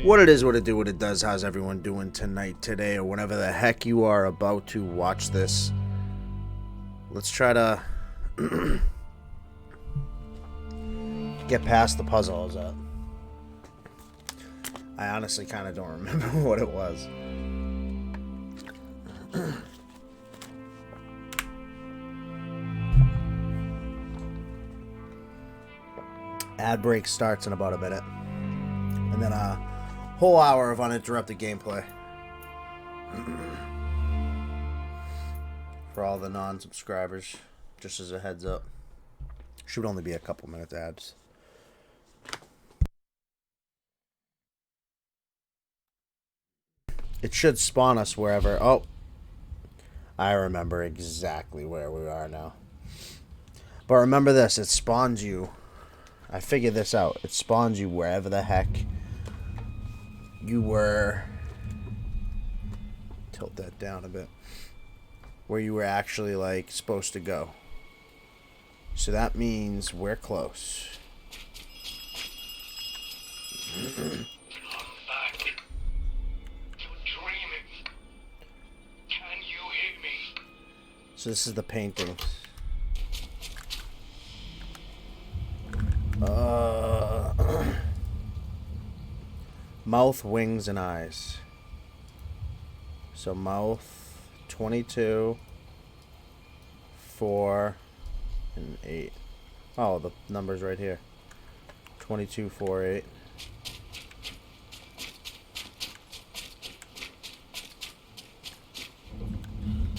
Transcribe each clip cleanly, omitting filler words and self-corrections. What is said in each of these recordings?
What it is, what it do, what it does. How's everyone doing tonight, today, or whenever the heck you are about to watch this? Let's try to get past the puzzle. How's that? I honestly kind of don't remember what it was. Ad break starts in about a minute. And then a whole hour of uninterrupted gameplay. For all the non-subscribers, just as a heads up. Should only be a couple minutes ads. It should spawn us wherever. Oh, I remember exactly where we are now. But remember this, it spawns you. I figured this out. It spawns you wherever the heck you were. Tilt that down a bit. Where you were actually like supposed to go. So that means we're close. Come back. You're dreaming. Can you hear me? So this is the painting. Mouth, wings, and eyes. So mouth, 22, 4, and 8. Oh, the number's right here. 22, 4, 8.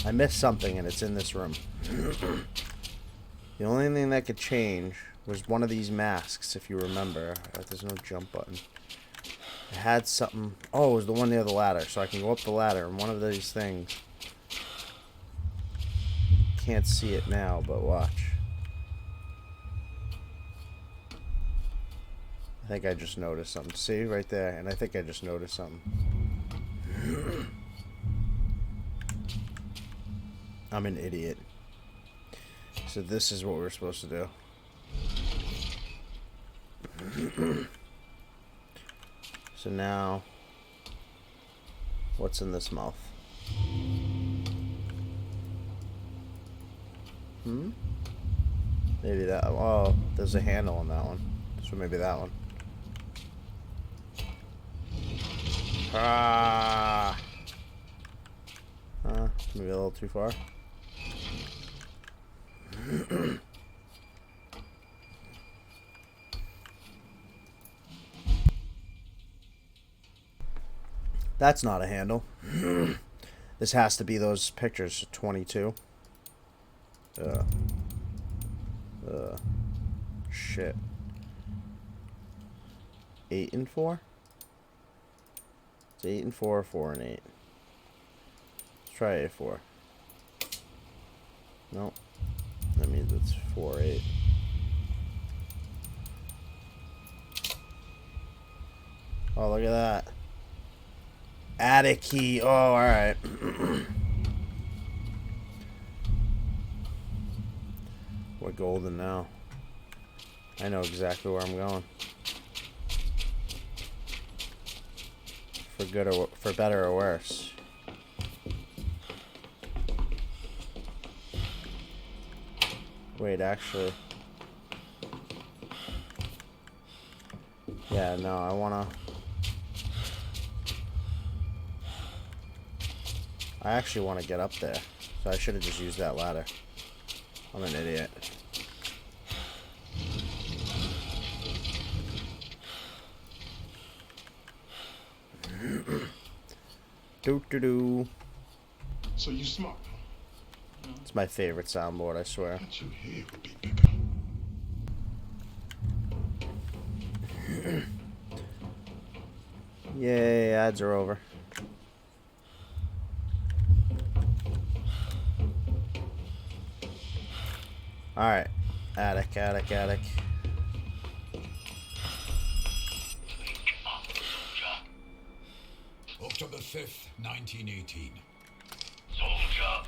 I missed something and it's in this room. The only thing that could change was one of these masks, if you remember. There's no jump button. It had something. Oh, it was the one near the ladder, so I can go up the ladder, and one of these things. Can't see it now, but watch. I think I just noticed something. See, right there, and I think I just noticed something. I'm an idiot. So this is what we're supposed to do. So now, what's in this mouth? Maybe that. Oh, there's a handle on that one. So maybe that one. Ah. Maybe a little too far. That's not a handle. This has to be those pictures. 22. Shit. 8 and 4? It's 8 and 4, 4 and 8. Let's try 8, 4. Nope. That means it's 4, 8. Oh, look at that. Attic key. Oh, alright. We're golden now. I know exactly where I'm going. For good or for better or worse. Wait, actually. Yeah, no, I wanna. I actually want to get up there, so I should have just used that ladder. I'm an idiot. Do. So you smart, huh? It's my favorite soundboard, I swear. But your head would be bigger. Yay, ads are over. Alright. Attic. October 5th, 1918. Soldier!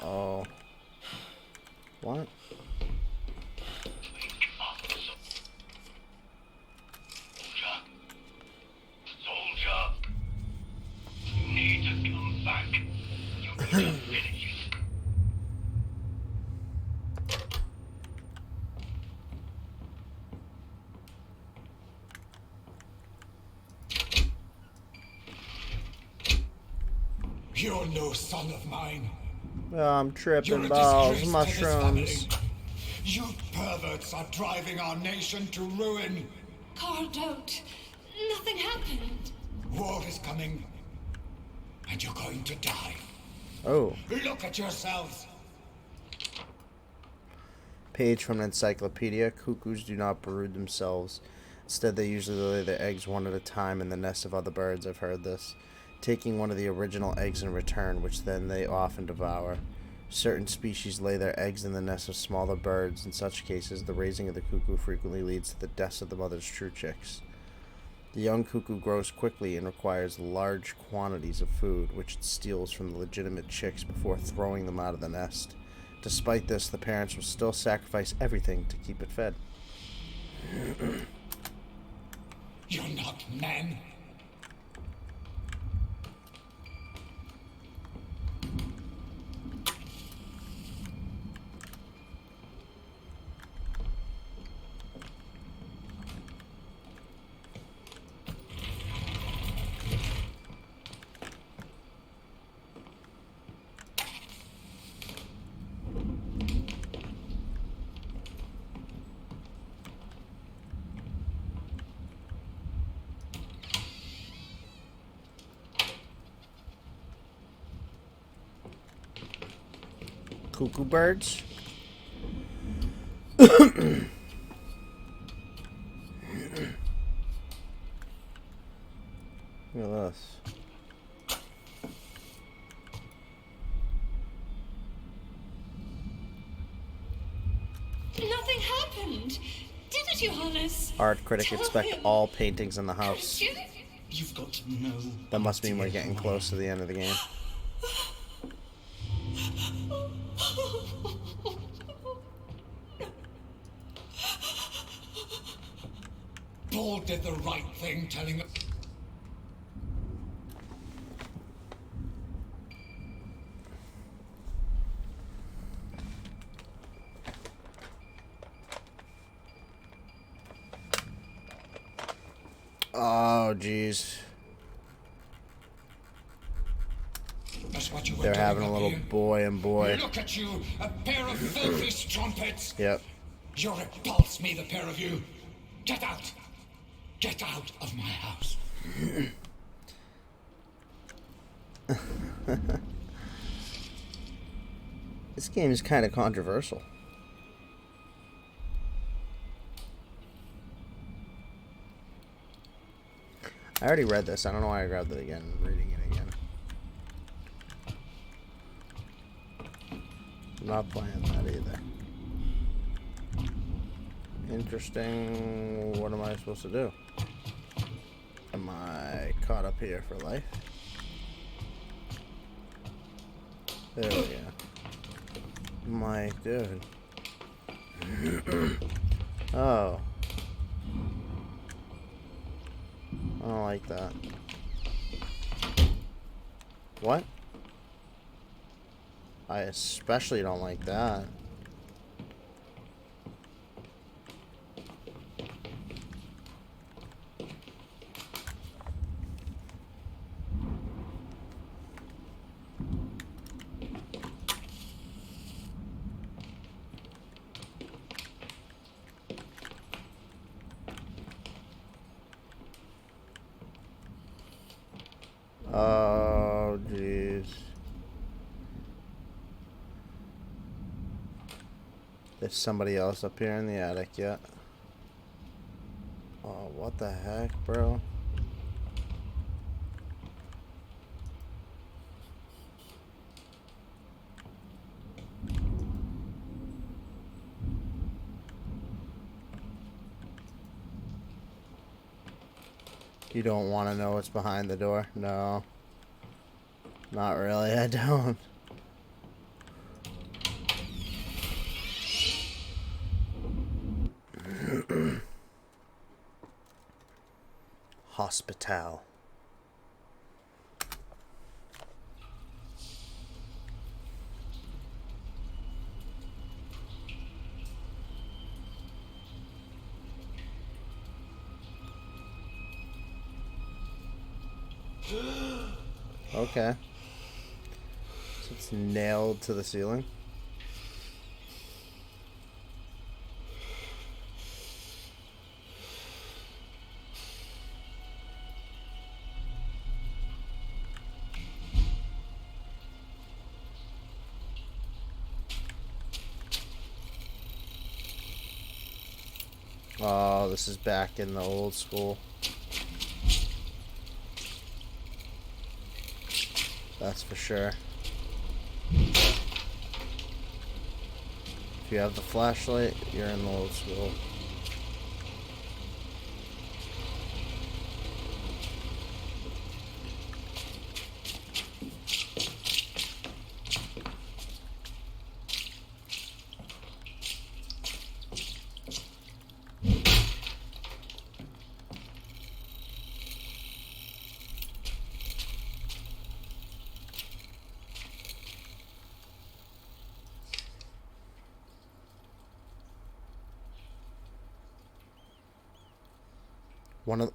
Oh. What? not finished. You're no son of mine. Oh, I'm You're tripping a balls. disgrace Mushrooms. to this family. You perverts are driving our nation to ruin. Carl, don't. Nothing happened. War is coming, and you're going to die. Oh. Look at yourselves. Page from an encyclopedia. Cuckoos do not brood themselves. Instead, they usually lay their eggs one at a time in the nests of other birds. I've heard this. Taking one of the original eggs in return, which then they often devour. Certain species lay their eggs in the nests of smaller birds. In such cases, the raising of the cuckoo frequently leads to the deaths of the mother's true chicks. The young cuckoo grows quickly and requires large quantities of food, which it steals from the legitimate chicks before throwing them out of the nest. Despite this, the parents will still sacrifice everything to keep it fed. You're not men. Cuckoo birds? Look at this. Nothing happened. Did it, Johannes? Art critic Tell expect him. all paintings in the house. Christian? You've got to know. That must mean we're getting close to the end of the game. Paul did the right thing telling us. Oh, jeez. That's what you were They're doing having a up little here. boy and boy. Look at you, a pair of filthy strumpets. Yep. You repulse me, the pair of you. Get out. Get out of my house. This game is kind of controversial. I already read this. I don't know why I grabbed it again. I'm reading it again. I'm not playing that either. Interesting. What am I supposed to do? Am I caught up here for life? There we go. My dude. Oh. I don't like that. What? I especially don't like that. Oh, jeez. There's somebody else up here in the attic yet. Oh, what the heck, bro? You don't want to know what's behind the door? No. Not really, I don't. Hospital. Okay. So it's nailed to the ceiling. Oh, this is back in the old school. That's for sure. If you have the flashlight, you're in the old school.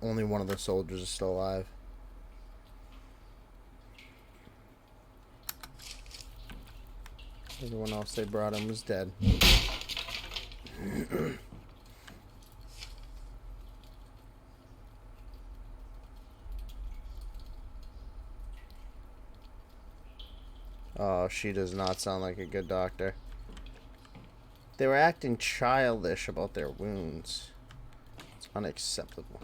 Only one of the soldiers is still alive. Everyone else they brought in was dead. Oh, she does not sound like a good doctor. They were acting childish about their wounds. It's unacceptable.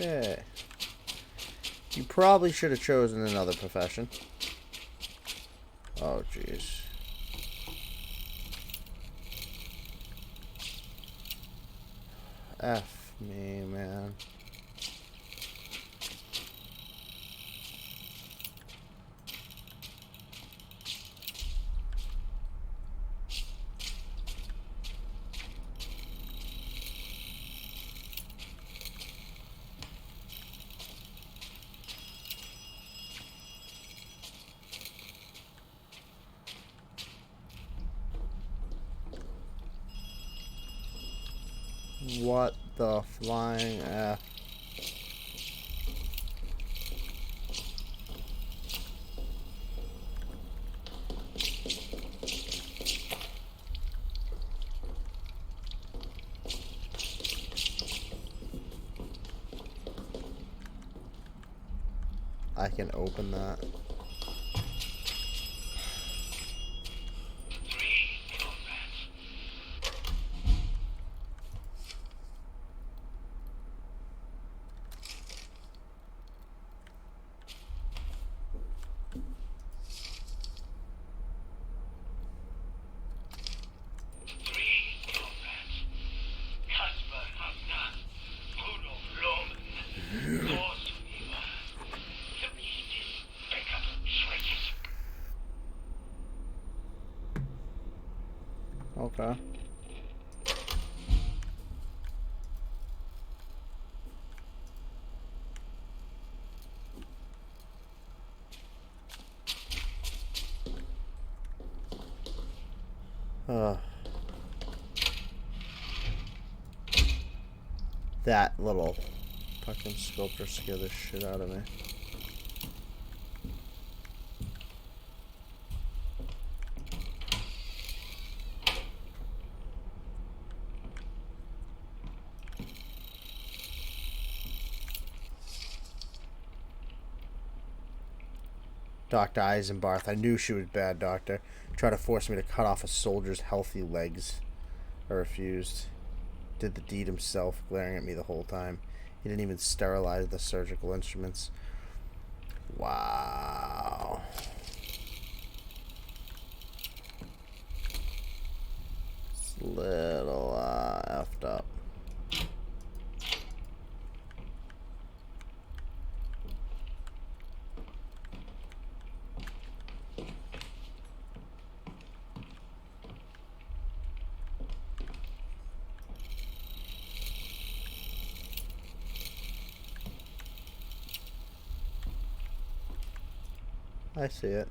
Okay. You probably should have chosen another profession. Oh, jeez. F me, man. What the flying F? I can open that. Okay. That little fucking sculpture scared the shit out of me. Dr. Eisenbarth, I knew she was bad, Doctor. Tried to force me to cut off a soldier's healthy legs. I refused. Did the deed himself, glaring at me the whole time. He didn't even sterilize the surgical instruments. Wow. It's a little effed up. I see it.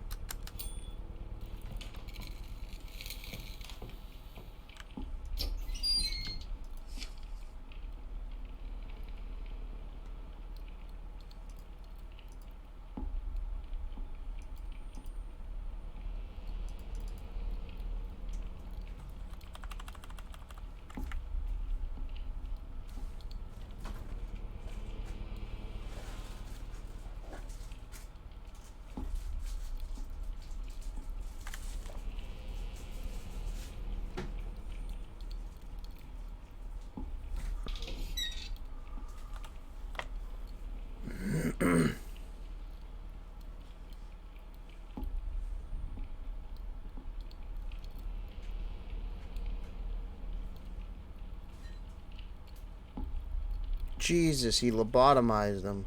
Jesus, he lobotomized him.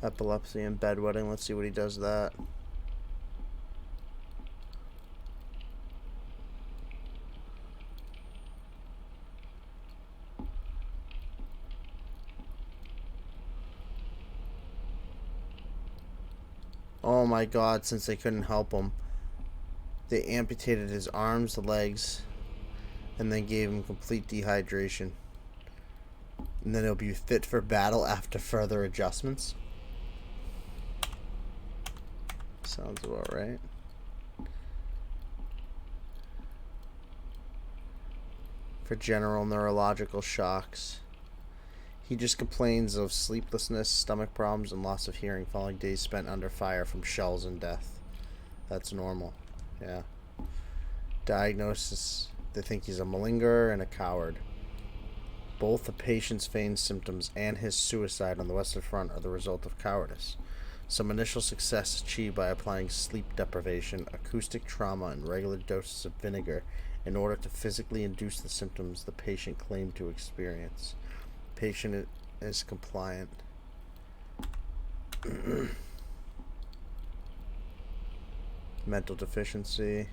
Epilepsy and bedwetting. Let's see what he does that. Oh my god, since they couldn't help him, they amputated his arms, legs, and then gave him complete dehydration. And then he'll be fit for battle after further adjustments. Sounds about right. For general neurological shocks. He just complains of sleeplessness, stomach problems, and loss of hearing following days spent under fire from shells and death. That's normal. Yeah. Diagnosis: they think he's a malingerer and a coward. Both the patient's feigned symptoms and his suicide on the Western Front are the result of cowardice. Some initial success achieved by applying sleep deprivation, acoustic trauma, and regular doses of vinegar in order to physically induce the symptoms the patient claimed to experience. Patient is compliant. Mental deficiency.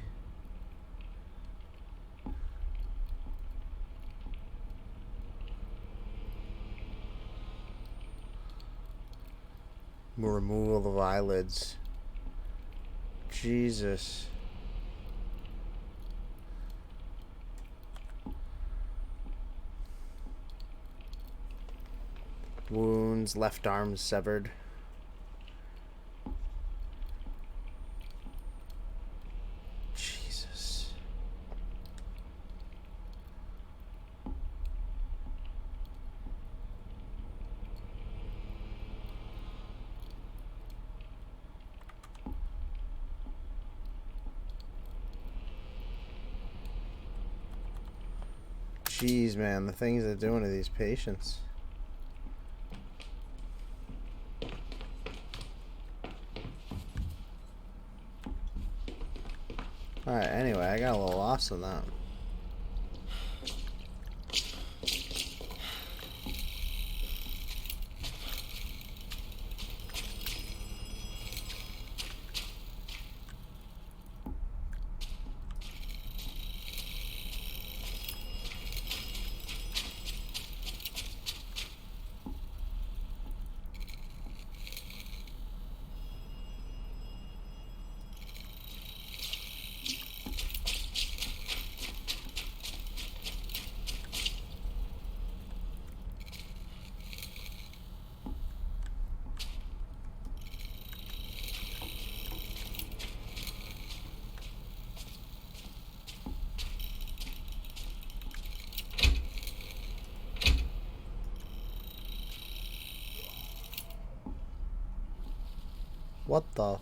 Removal of eyelids. Jesus. Wounds, left arm severed. Jesus. Jeez, man, the things they're doing to these patients. Alright, anyway, I got a little lost on that. What the?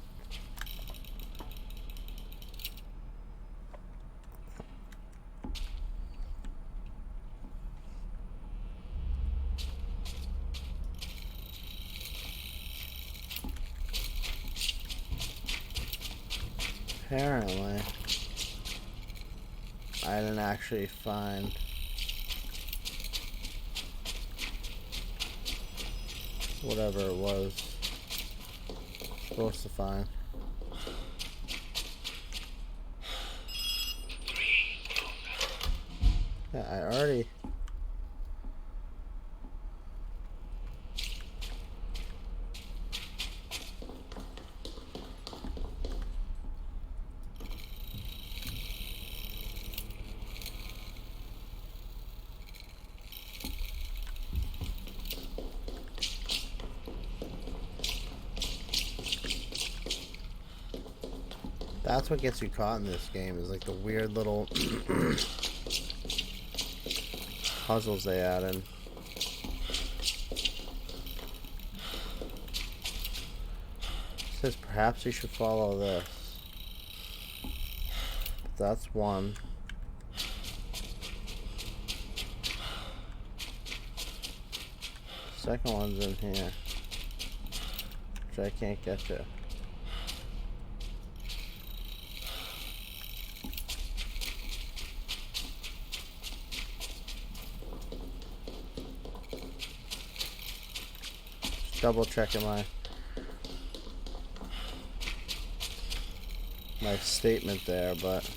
Apparently, I didn't actually find whatever it was supposed to find. Yeah, I already. That's what gets you caught in this game, is like the weird little puzzles they add in. It says perhaps you should follow this. But that's one. Second one's in here, which I can't get to. double checking my statement there, but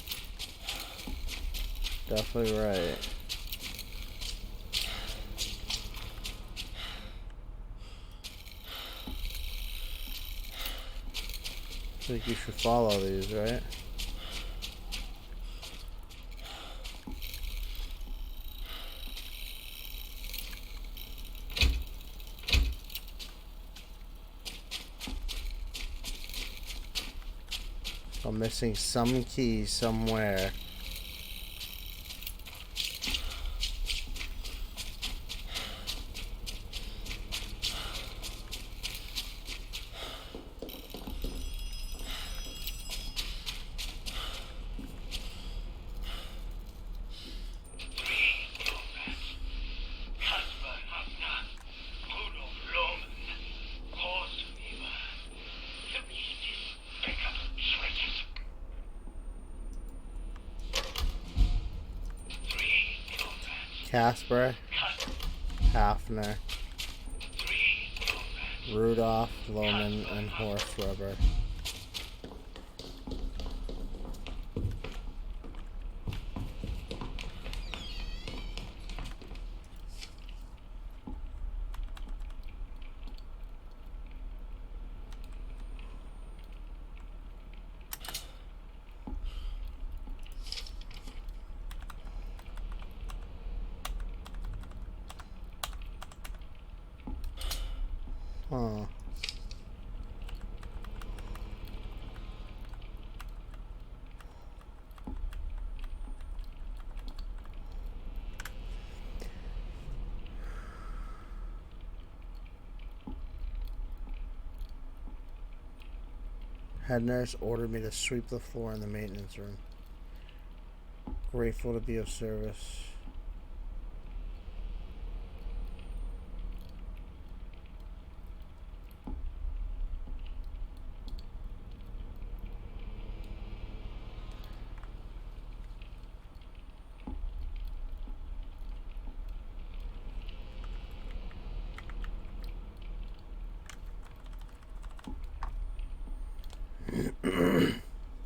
definitely right. I think you should follow these, right? I'm missing some key somewhere. Casper, Hafner, Rudolph, Lohman, and Horse Rubber. Huh. Head nurse ordered me to sweep the floor in the maintenance room. Grateful to be of service.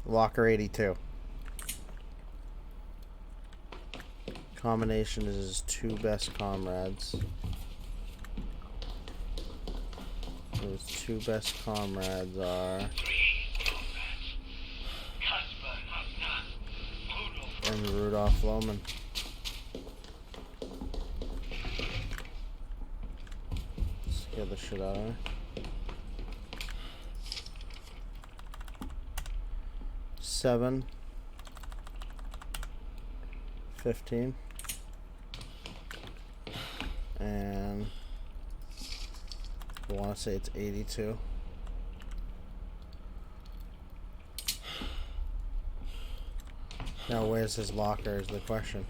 Locker 82. Combination is his two best comrades. His two best comrades are and Rudolph Lohman. Scare the shit out of me. 7, 15, and I want to say it's 82. Now, where's his locker is the question.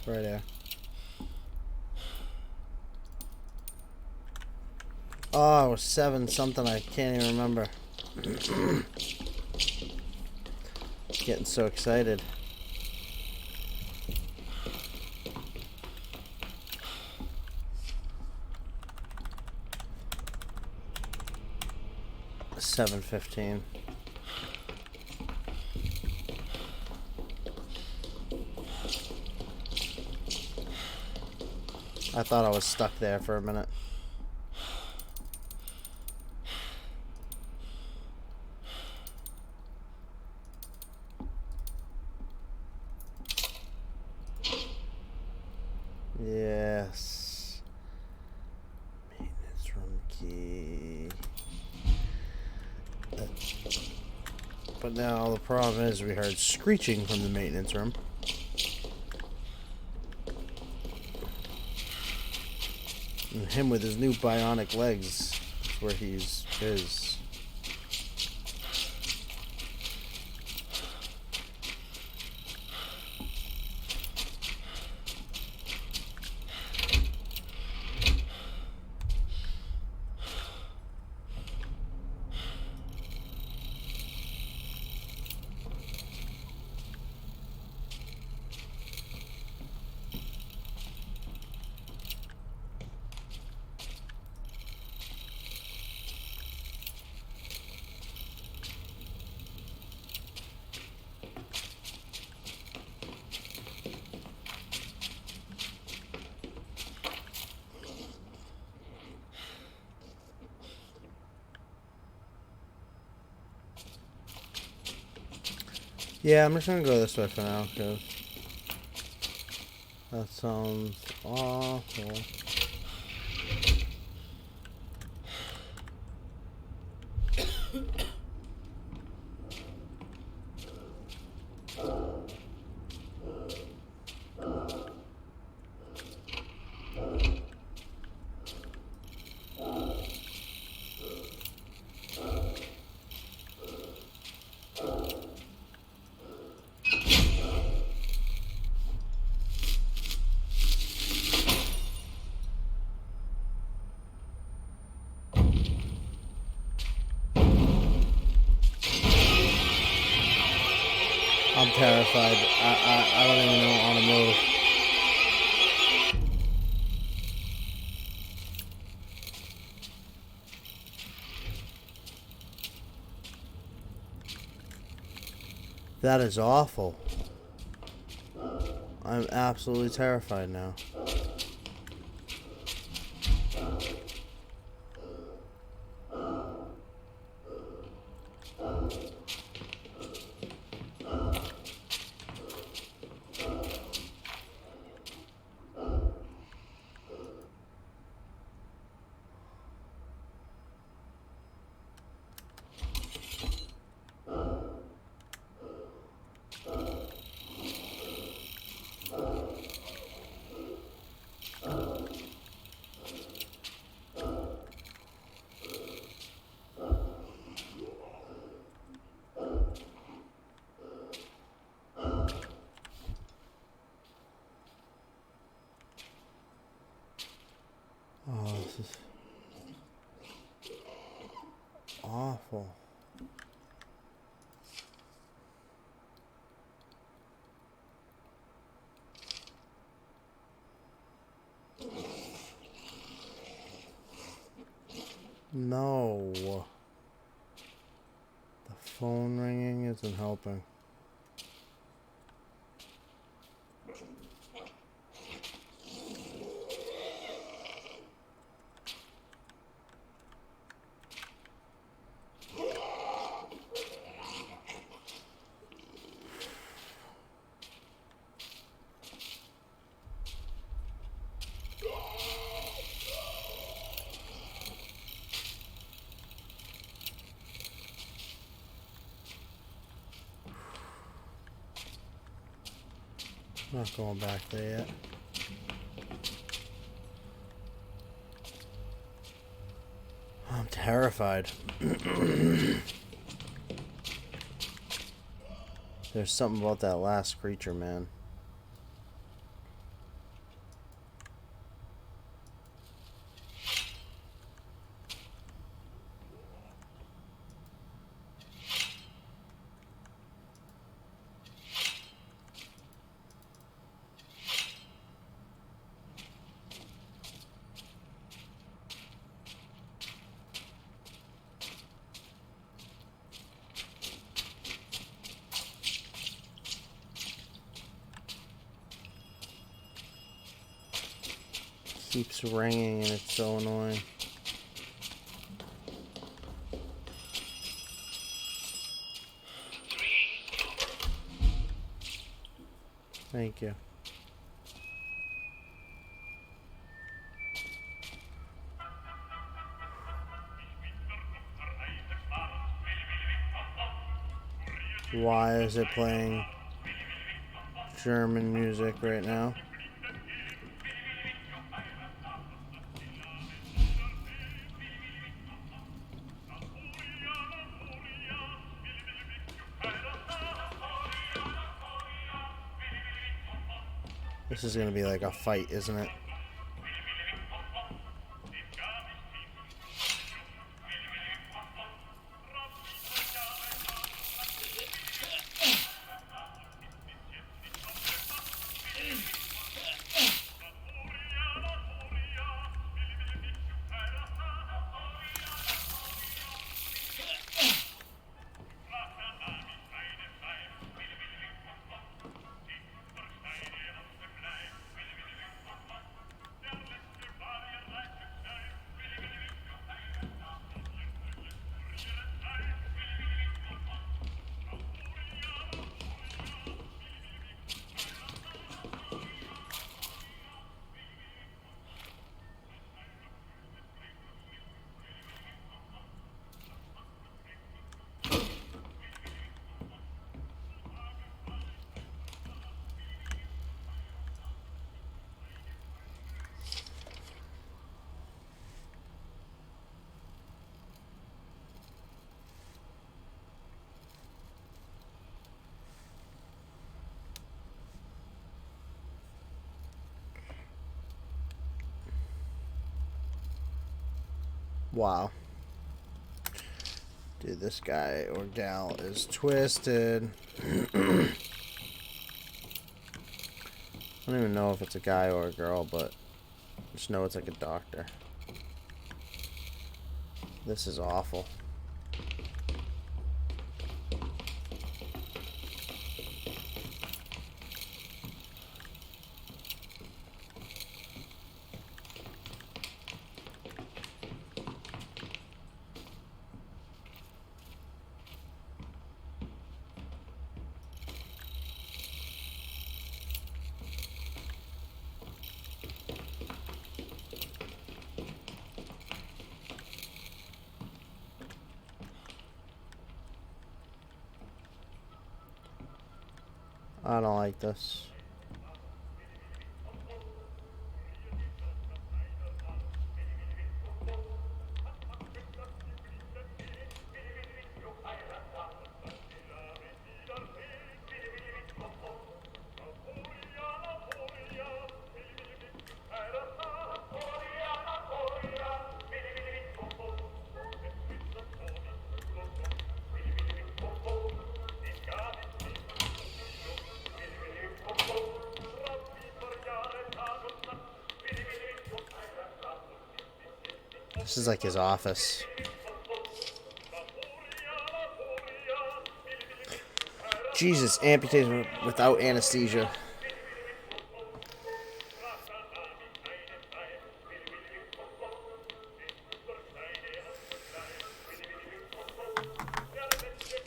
Right there. Oh, it was 7 something. I can't even remember. Getting so excited. $7.15. I thought I was stuck there for a minute. Yes. Maintenance room key. But now the problem is we heard screeching from the maintenance room. And him with his new bionic legs is where he's his. Yeah, I'm just gonna go this way for now, because that sounds awful. I'm terrified. I don't even know how to move. That is awful. I'm absolutely terrified now. Oh, this is awful. No. The phone ringing isn't helping. Not going back there yet. I'm terrified. There's something about that last creature, man. Keeps ringing and it's so annoying. Thank you. Why is it playing German music right now? This is gonna be like a fight, isn't it? Wow. Dude, this guy or gal is twisted. I don't even know if it's a guy or a girl, but I just know it's like a doctor. This is awful. I don't like this. This is like his office. Jesus, amputation without anesthesia.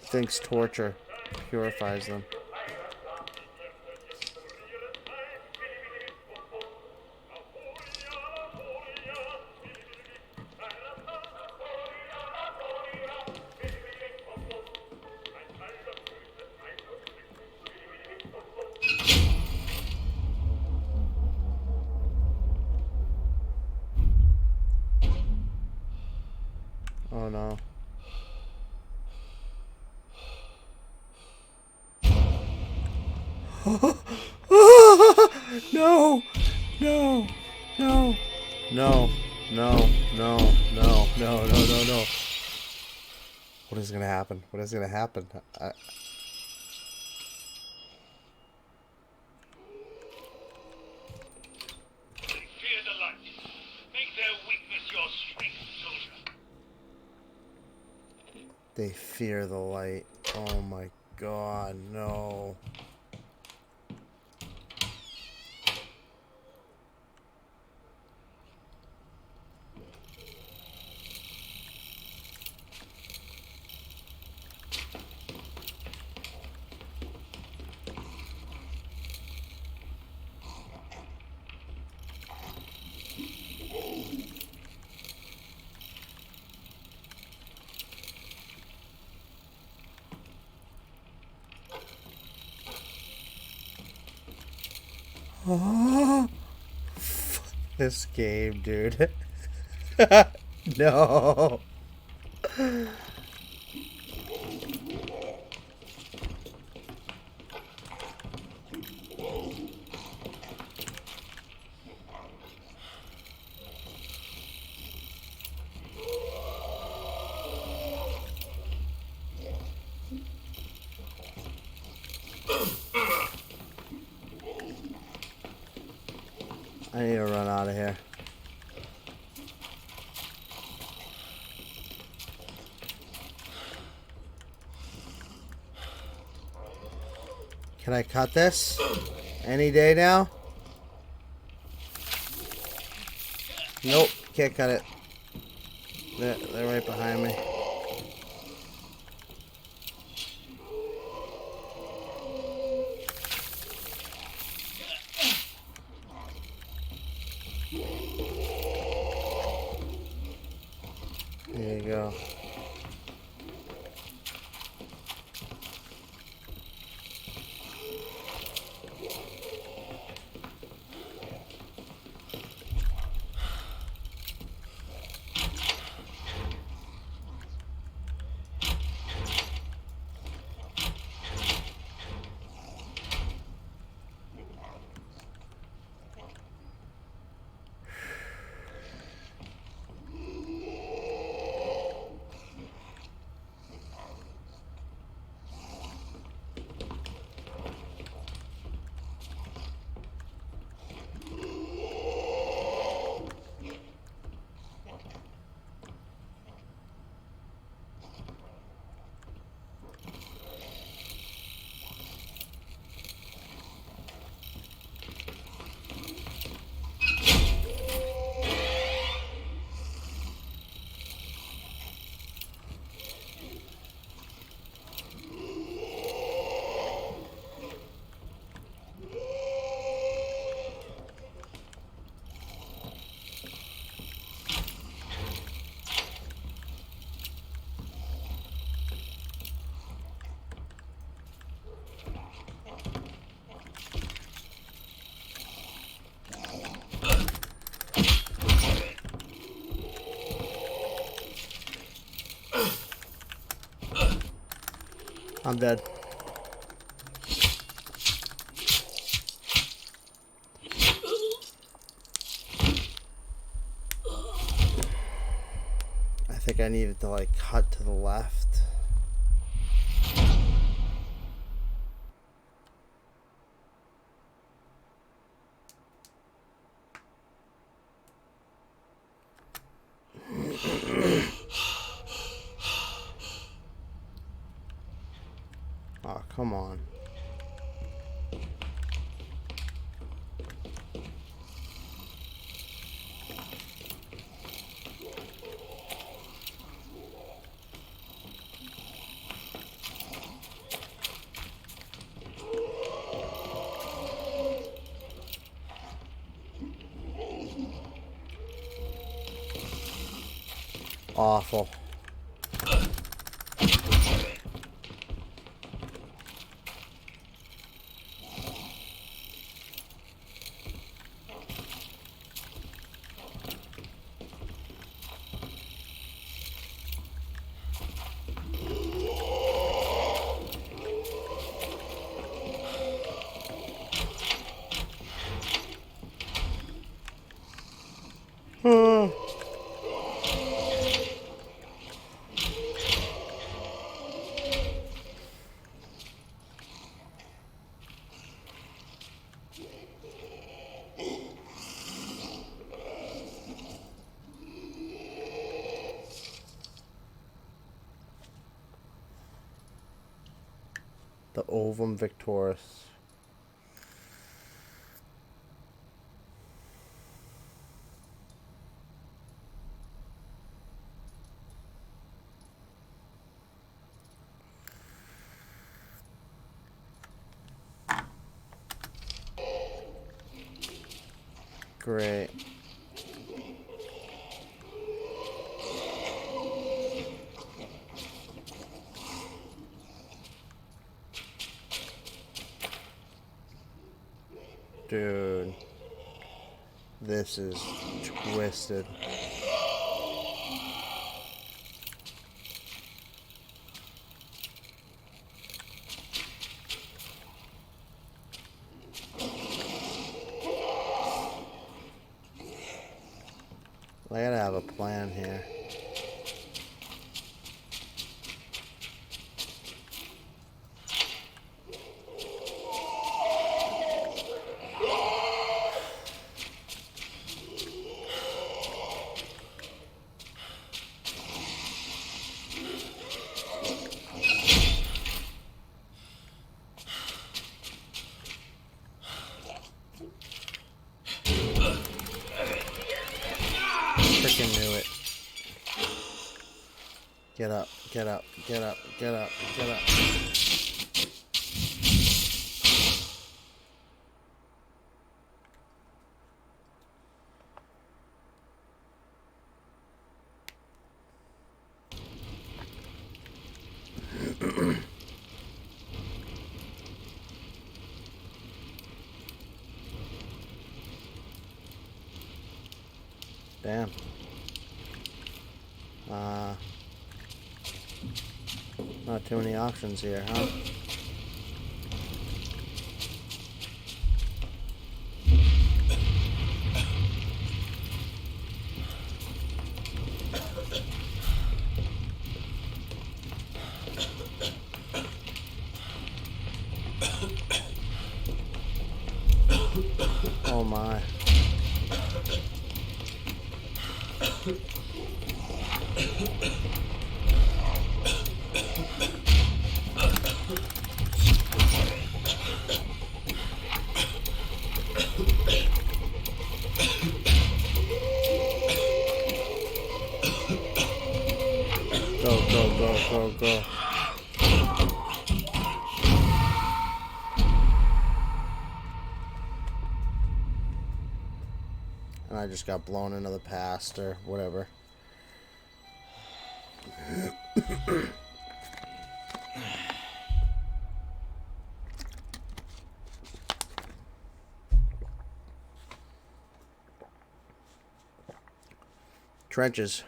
Thinks torture purifies them. Oh no. No! No! No! No! No! No! No! No! No! No! No! What is gonna happen? What is gonna happen? They fear the light. Make their weakness your strength, soldier. They fear the light. Oh my god, no. Oh, this game, dude. No. I need to run out of here. Can I cut this? Any day now? Nope, can't cut it. They're right behind me. There you go. I'm dead. I think I needed to like cut to the left. Oh, come on. Awful. The ovum victoris. Great. Dude. This is twisted. I gotta have a plan here. Freaking knew it. Get up, get up, get up, get up, get up. Damn. Not too many options here, huh? Oh my. Go, go, go, go, go. And I just got blown into the past or whatever. Trenches.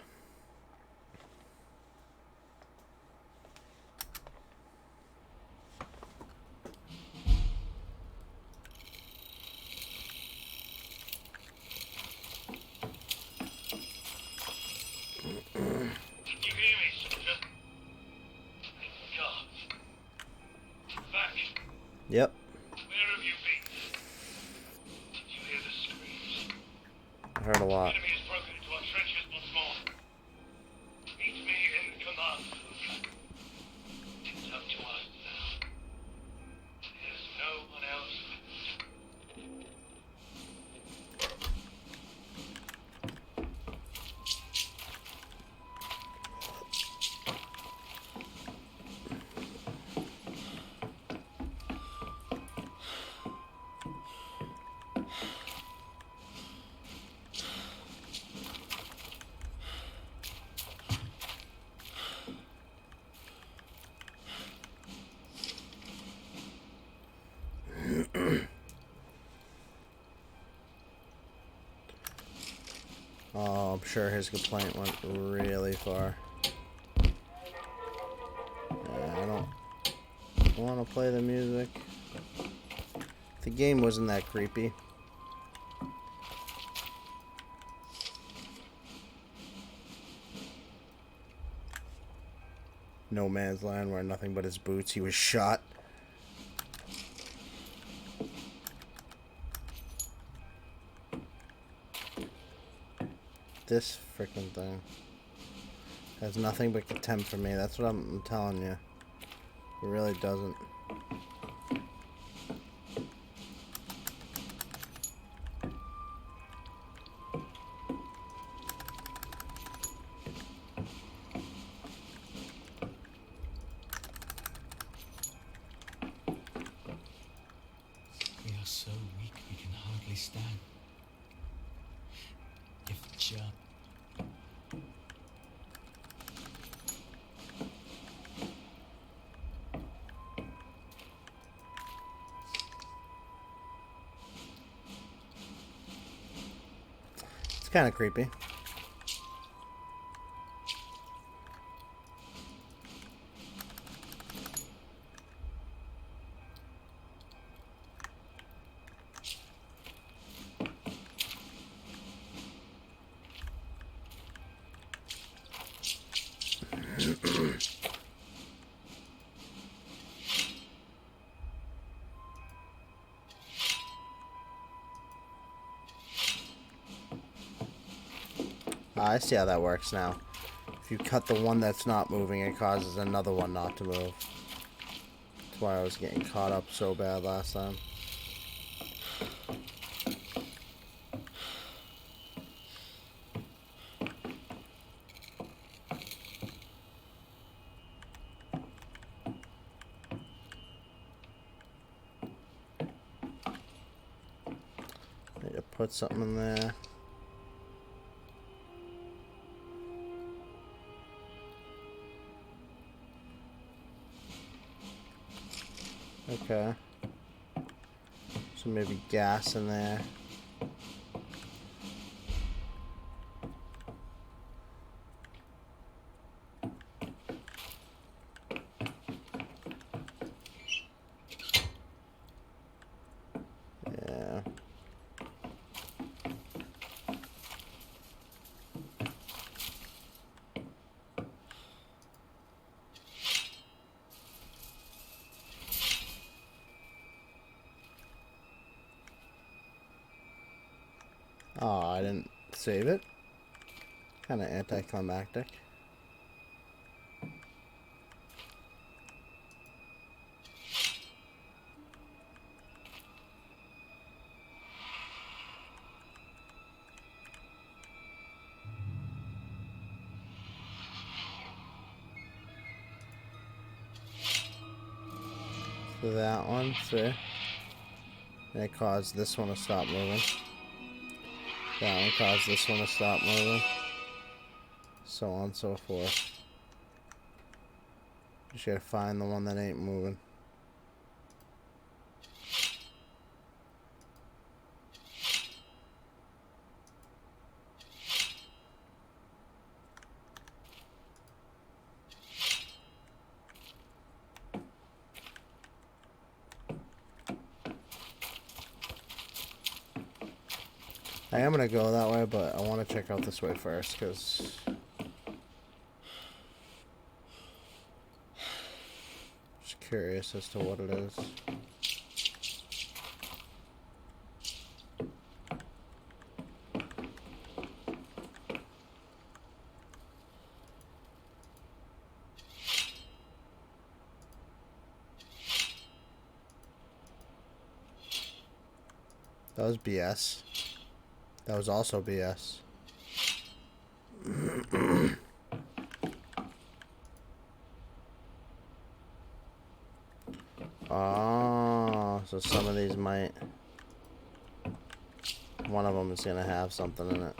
Yep. Where have you been? Did you hear the screams? I heard a lot. Enemy has broken into our trenches once more. Meet me in command, soldier. It's up to us now. There's no one else. Oh, I'm sure his complaint went really far. Yeah, I don't want to play the music. The game wasn't that creepy. No Man's Land, wearing nothing but his boots. He was shot. This freaking thing has nothing but contempt for me. That's what I'm telling you. It really doesn't. We are so weak we can hardly stand. If just It's kind of creepy. I see how that works now. If you cut the one that's not moving, it causes another one not to move. That's why I was getting caught up so bad last time. Need to put something in there. Okay. So maybe gas in there. Yeah. Oh, I didn't save it. Kind of anticlimactic. So that one, see? And it caused this one to stop moving. That one caused this one to stop moving. So on and so forth. Just gotta find the one that ain't moving. I am gonna go that way, but I want to check out this way first, because just curious as to what it is. That was BS. That was also BS. Oh, so some of these might... One of them is going to have something in it.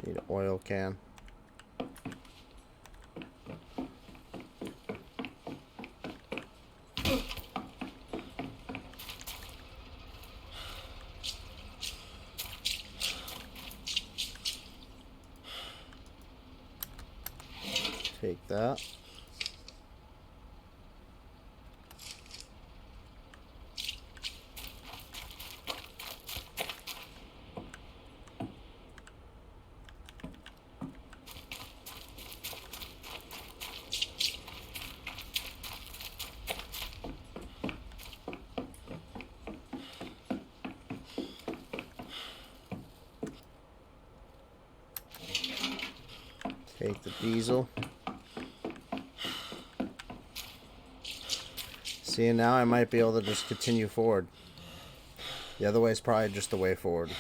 Need an oil can. Take that. Take the diesel. See, now I might be able to just continue forward. The other way is probably just the way forward.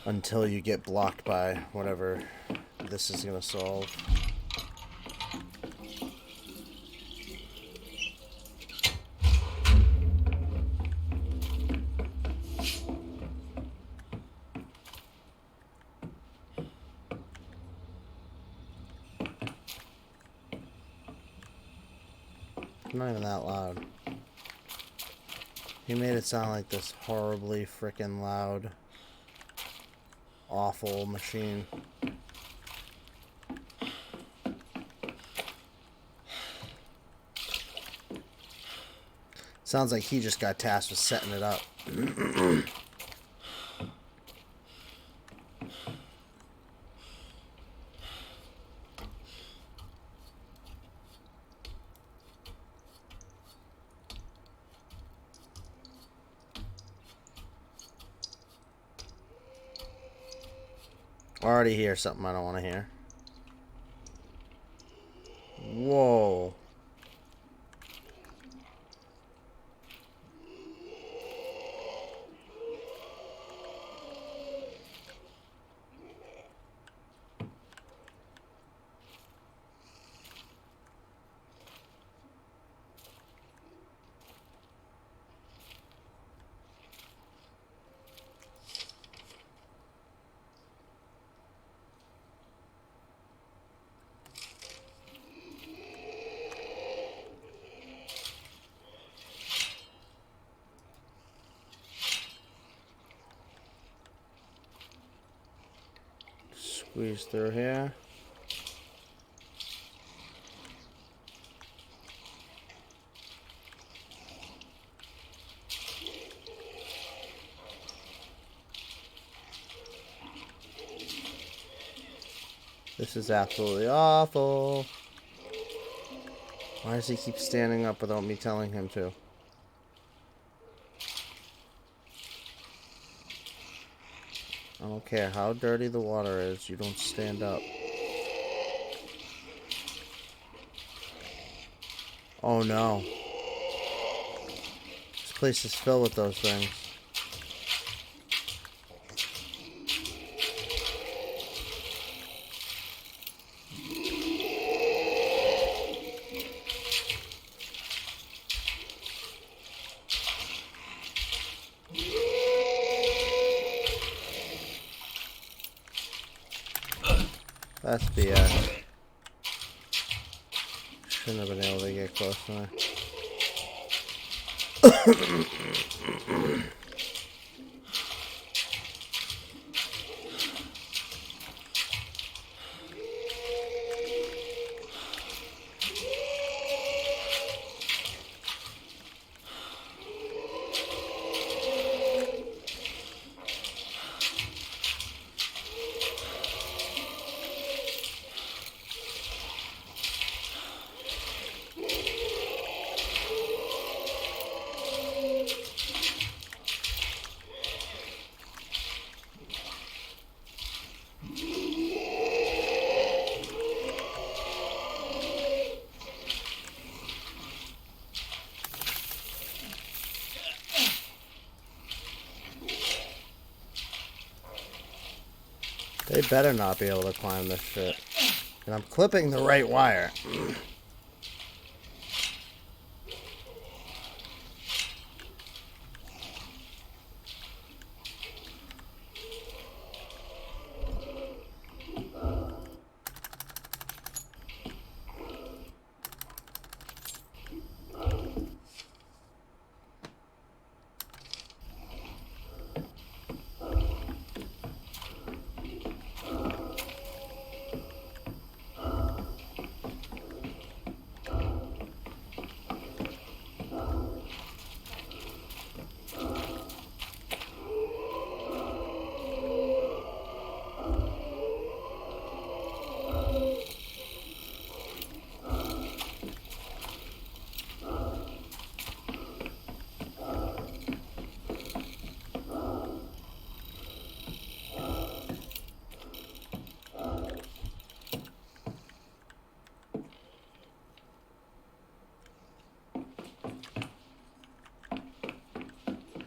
Until you get blocked by whatever this is going to solve. Not even that loud. He made it sound like this horribly freaking loud, awful machine. Sounds like he just got tasked with setting it up. I already hear something I don't want to hear. Whoa. Squeeze through here. This is absolutely awful. Why does he keep standing up without me telling him to? I don't care how dirty the water is, you don't stand up. Oh no. This place is filled with those things. That's BS. Shouldn't have been able to get close enough. They better not be able to climb this shit. And I'm clipping the right wire.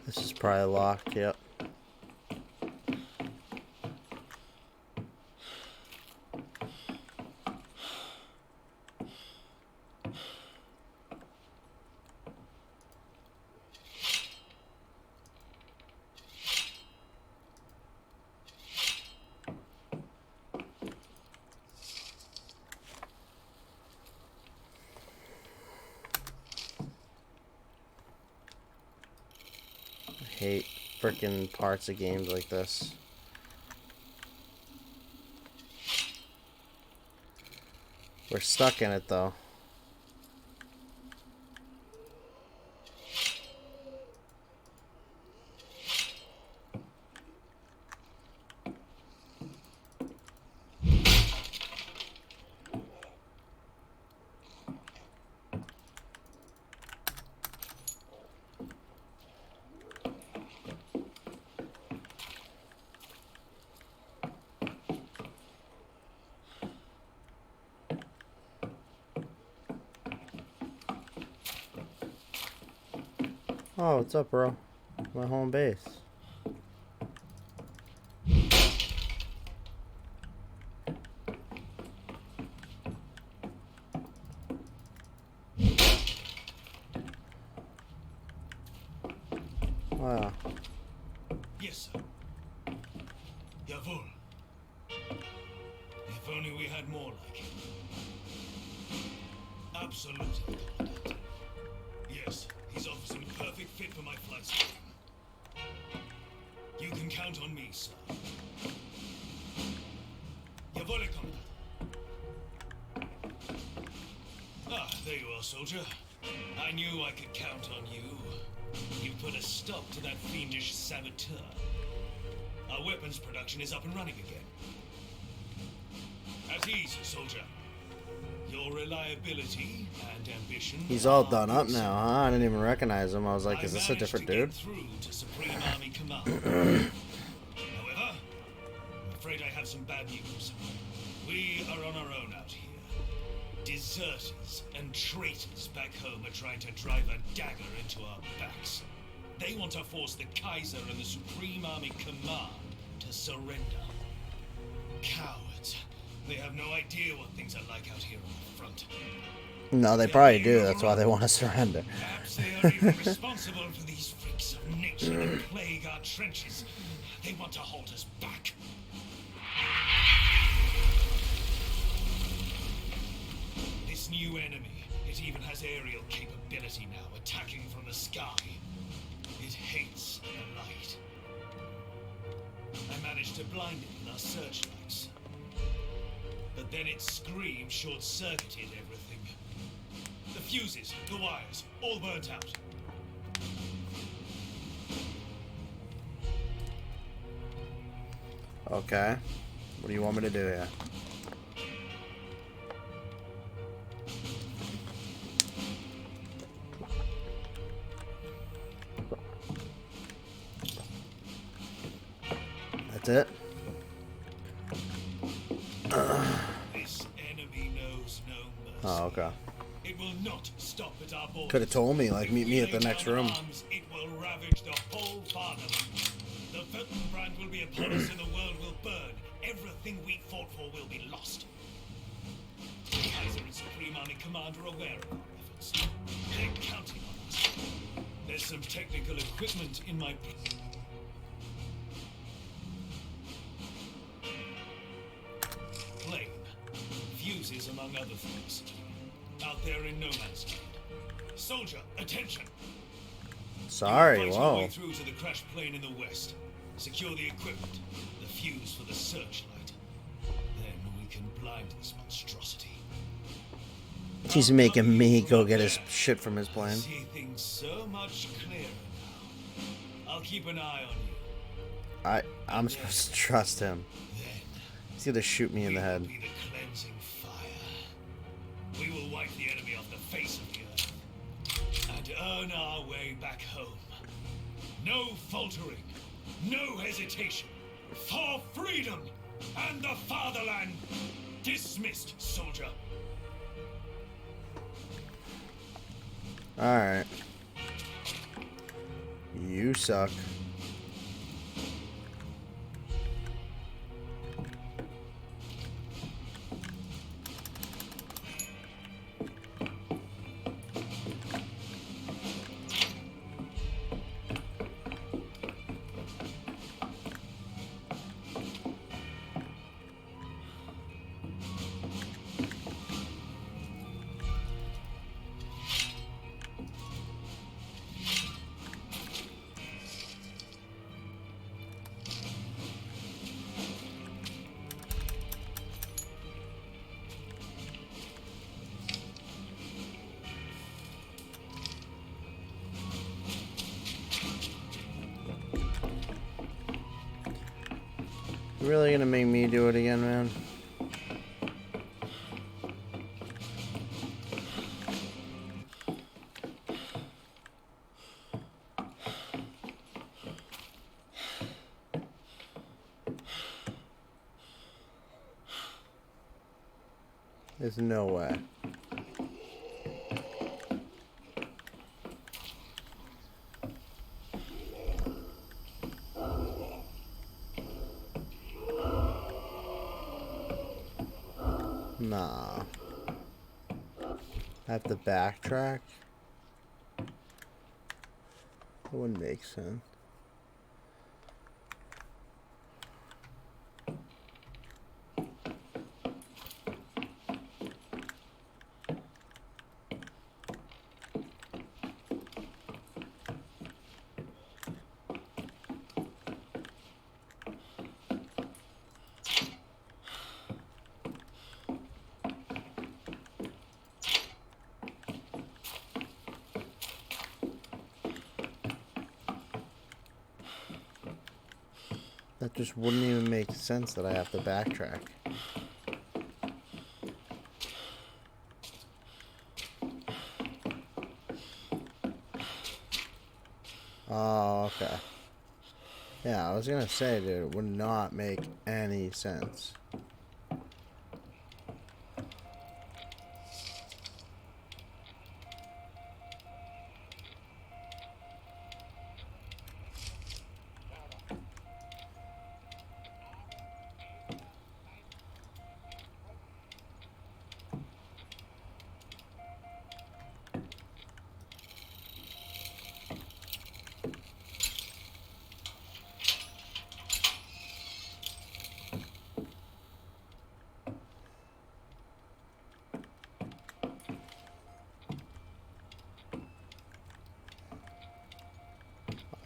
This is probably locked, yep. I hate freaking parts of games like this. We're stuck in it though. Oh, what's up, bro? My home base. Wow. Yes, sir. Jawohl. If only we had more like him. Absolutely, Commandant. Yes, he's obviously a perfect fit for my flight scheme. You can count on me, sir. Jawohl, Commandant. Ah, there you are, soldier. I knew I could count on you. You put a stop to that fiendish saboteur. Our weapons production is up and running again. At ease, soldier. Your reliability and ambition. He's all done up now, huh? I didn't even recognize him. I was like, is this a different dude? Through to Supreme Army Command. However, I'm afraid I have some bad news. We are on our own out here. Deserters and traitors back home are trying to drive a dagger into our backs. They want to force the Kaiser and the Supreme Army Command to surrender. Cowards. They have no idea what things are like out here on the front. No, they probably do. That's why they want to surrender. Perhaps they are even responsible for these freaks of nature that plague our trenches. They want to hold us back. This new enemy, it even has aerial capability now, attacking from the sky. It hates the light. I managed to blind it with our searchlights. But then its scream short-circuited everything. The fuses, the wires, all burnt out. Okay. What do you want me to do here? That's it? This enemy knows no mercy. Oh, okay. It will not stop at our borders. Could have told me, like, meet me at the next room. It will ravage the whole fatherland. The Weltenbrand will be upon us and the world will burn. Everything we fought for will be lost. The Kaiser and Supreme Army Command are aware of our efforts. They're counting on us. There's some technical equipment in my... plane. Fuses, among other things. Out there in no man's land. Soldier, attention! Sorry, Fight your whoa. way through to the crashed plane in the west. Secure the equipment, the fuse for the searchlight. Then we can blind this monstrosity. He's making me go get his shit from his plane. See things so much clearer now. I'll keep an eye on you. I'm supposed to trust him. Then He's gonna shoot me in the we head. will be the cleansing fire. We will wipe the enemy off the face of the earth and earn our way back home. No faltering, no hesitation. For freedom and the fatherland. Dismissed, soldier. Alright. You suck. You really gonna make me do it again, man? There's no way. Nah. I have to backtrack? That wouldn't make sense. That just wouldn't even make sense that I have to backtrack. Oh, okay. Yeah, I was gonna say, dude, it would not make any sense.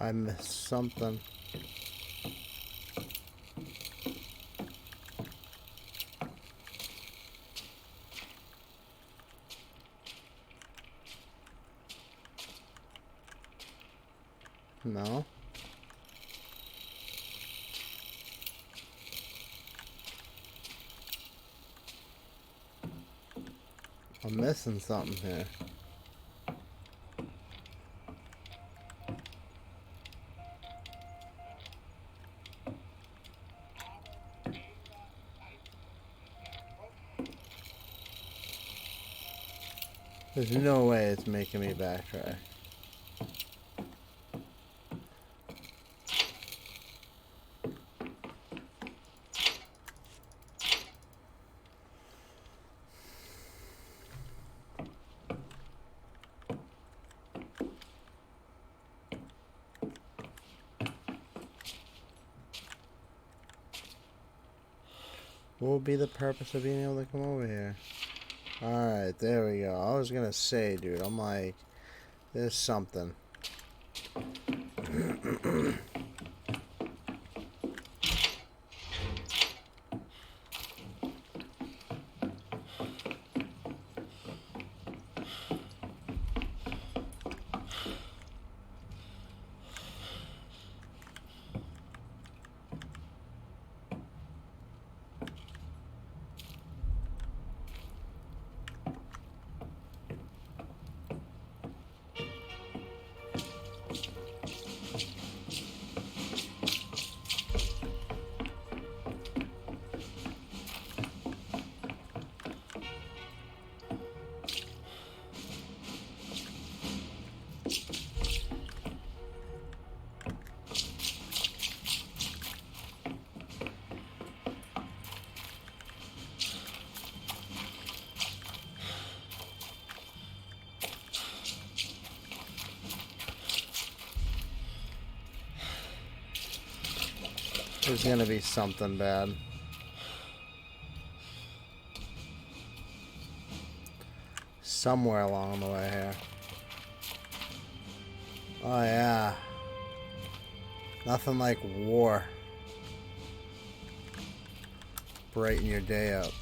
I missed something. No. I'm missing something here. There's no way it's making me backtrack. What would be the purpose of being able to come over here? Alright, there we go. I was gonna say, dude, I'm like, there's something. There's gonna be something bad. Somewhere along the way here. Oh yeah. Nothing like war. Brighten your day up.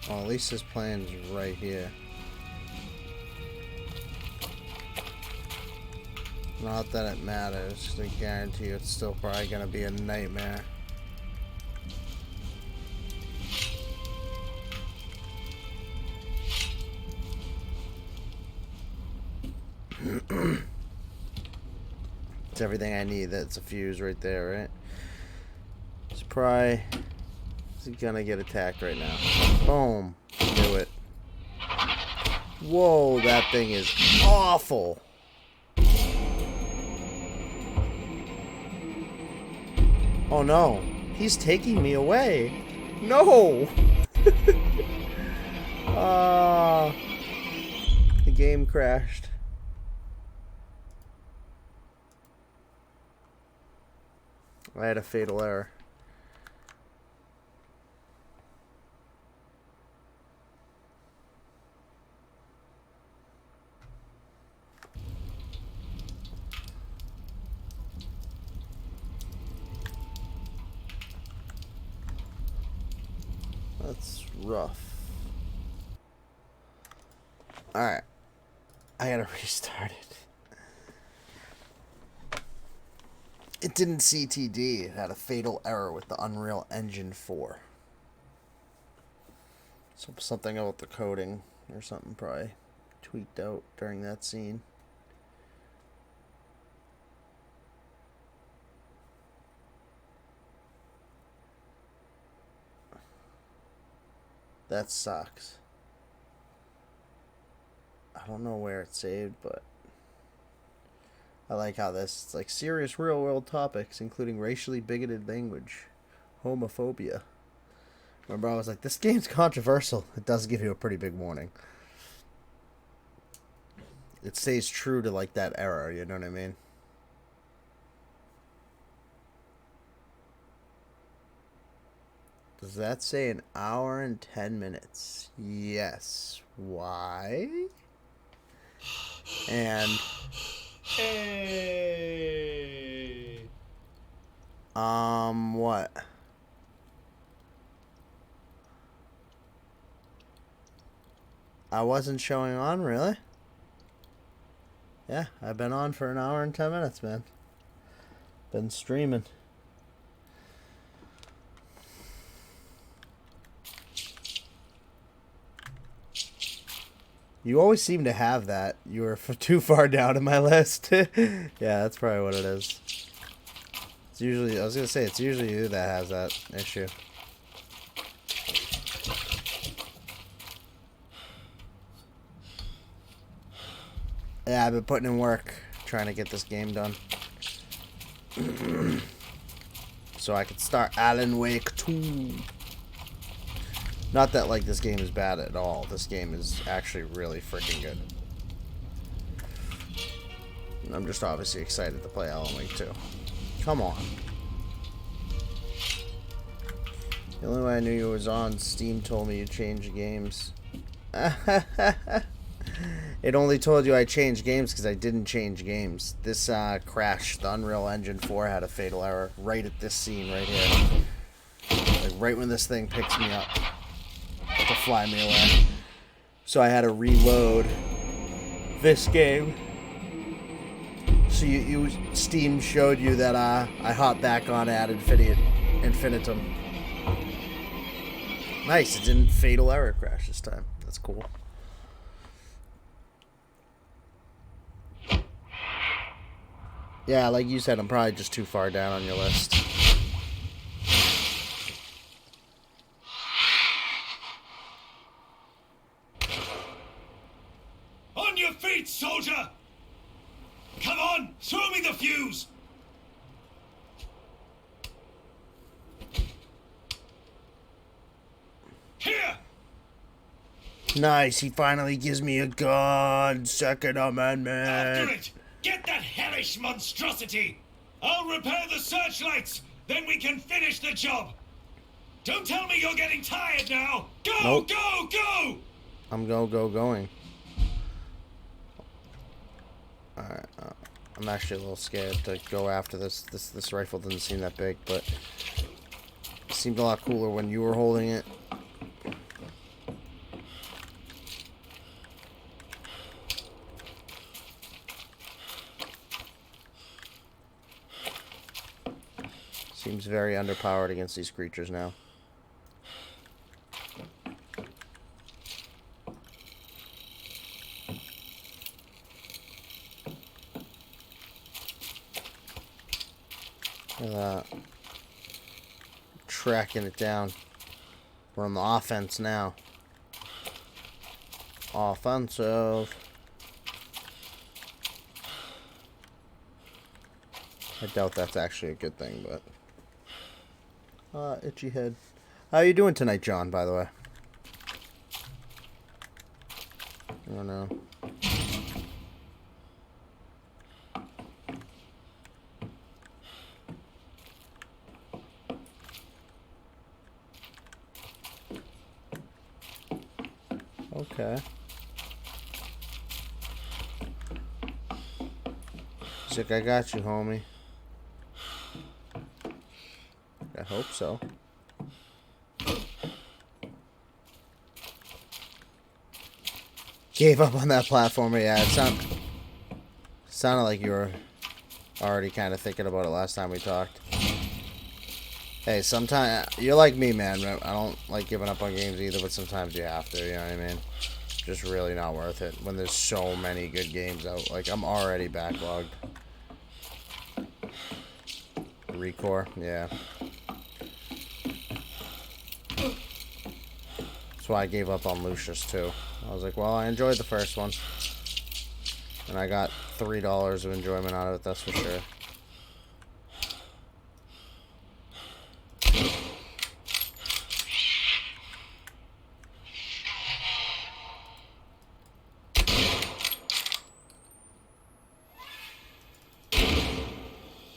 Well, at least this plane's right here. Not that it matters. I guarantee you it's still probably gonna be a nightmare. It's everything I need. That's a fuse right there, right? It's probably gonna get attacked right now. Boom. Do it. Whoa, that thing is awful. Oh no. He's taking me away. No. The game crashed. I had a fatal error. That's rough. Alright. I gotta restart it. It didn't CTD. It had a fatal error with the Unreal Engine 4. So something about the coding or something probably tweaked out during that scene. That sucks. I don't know where it's saved, but I like how it's like serious real world topics, including racially bigoted language, homophobia. Remember, I was like, this game's controversial. It does give you a pretty big warning. It stays true to like that era, you know what I mean? Does that say an hour and 10 minutes? Yes. Why? And Hey. what? I wasn't showing on, really? Yeah, I've been on for an hour and 10 minutes, man. Been streaming. You always seem to have that. You were too far down in my list. Yeah, that's probably what it is. It's usually, I was gonna say, it's usually you that has that issue. Yeah, I've been putting in work trying to get this game done. So I could start Alan Wake 2. Not that, like, this game is bad at all. This game is actually really freaking good. I'm just obviously excited to play Alan Wake 2. Come on. The only way I knew you was on, Steam told me you changed games. It only told you I changed games because I didn't change games. This crashed. The Unreal Engine 4 had a fatal error right at this scene right here. Like right when this thing picks me up to fly me away. So I had to reload this game. So Steam showed you that I hopped back on at Infinitum. Nice, it didn't fatal error crash this time. That's cool. Yeah, like you said, I'm probably just too far down on your list. On your feet, soldier! Come on, throw me the fuse! Here! Nice, he finally gives me a gun. Second After Amendment. it! Get that hellish monstrosity! I'll repair the searchlights, then we can finish the job! Don't tell me you're getting tired now! Go, Nope. go, go! I'm going. Alright, I'm actually a little scared to go after this. This rifle doesn't seem that big, but it seemed a lot cooler when you were holding it. Seems very underpowered against these creatures now. Look at that. Tracking it down. We're on the offense now. Offensive. I doubt that's actually a good thing, but... itchy head. How are you doing tonight, John, by the way? I don't know. Okay. He's like, I got you, homie. I hope so. Gave up on that platformer. Yeah, it sounded like you were already kind of thinking about it last time we talked. Hey, sometimes you're like me, man. I don't like giving up on games either, but sometimes you have to. You know what I mean? Just really not worth it when there's so many good games out. Like I'm already backlogged. Recore, yeah. That's why I gave up on Lucius too. I was like, well, I enjoyed the first one, and I got $3 of enjoyment out of it. That's for sure.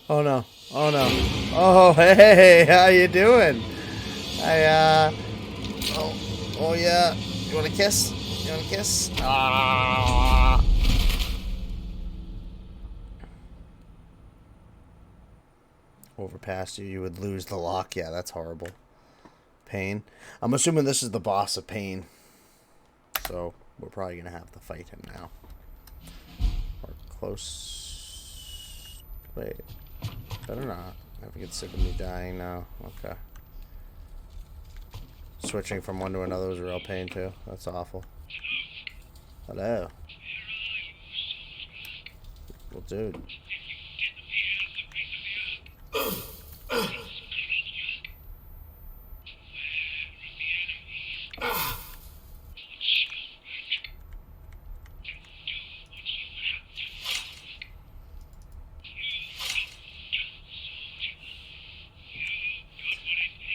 Oh no! Oh no! Oh hey! How you doing? Oh yeah. You want a kiss? You want a kiss? Ah. Overpass you, you would lose the lock. Yeah, that's horrible. Pain. I'm assuming this is the boss of Pain. So we're probably gonna have to fight him now. Or close. Wait. Better not. Never get sick of me dying now. Okay. Switching from one to another was a real pain too. That's awful. Hello. Well, dude.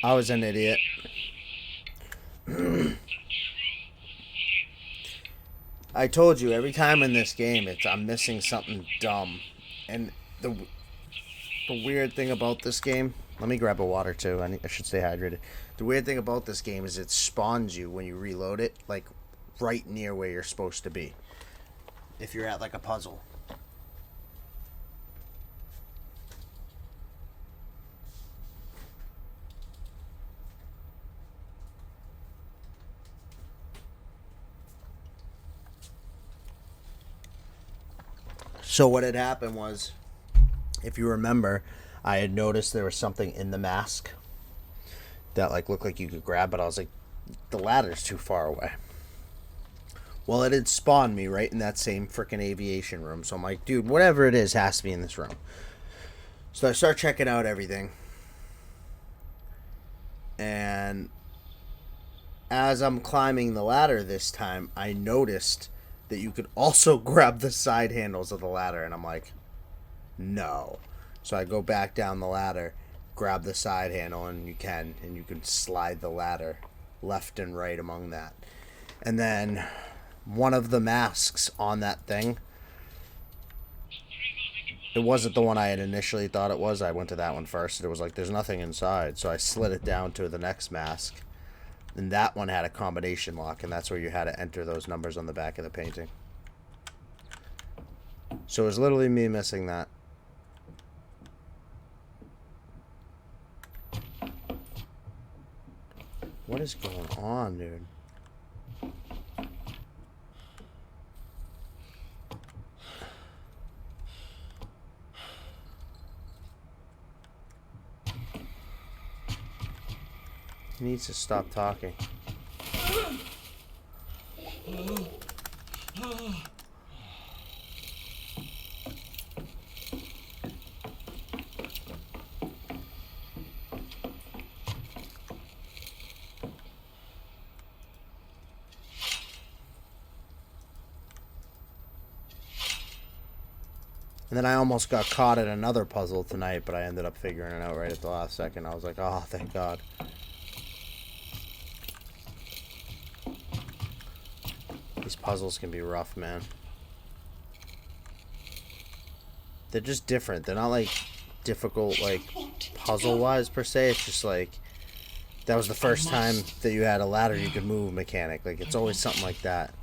I was an idiot. I told you every time in this game I'm missing something dumb. And the weird thing about this game Let me grab a water too. I should stay hydrated. The weird thing about this game is it spawns you when you reload it, like right near where you're supposed to be. If you're at like a puzzle. So what had happened was, if you remember, I had noticed there was something in the mask that like looked like you could grab, but I was like, the ladder's too far away. Well, it had spawned me right in that same freaking aviation room. So I'm like, dude, whatever it is has to be in this room. So I start checking out everything. And as I'm climbing the ladder this time, I noticed that you could also grab the side handles of the ladder. And I'm like, no. So I go back down the ladder, grab the side handle, and you can slide the ladder left and right among that. And then one of the masks on that thing, it wasn't the one I had initially thought it was. I went to that one first, and it was like, there's nothing inside. So I slid it down to the next mask, and that one had a combination lock, and that's where you had to enter those numbers on the back of the painting. So it was literally me missing that. What is going on, dude? He needs to stop talking. And then I almost got caught in another puzzle tonight, but I ended up figuring it out right at the last second. I was like, oh, thank God. These puzzles can be rough, man. They're just different. They're not, like, difficult, like, puzzle-wise, per se. It's just, like, that was the first time that you had a ladder you could move mechanic. Like, it's always something like that.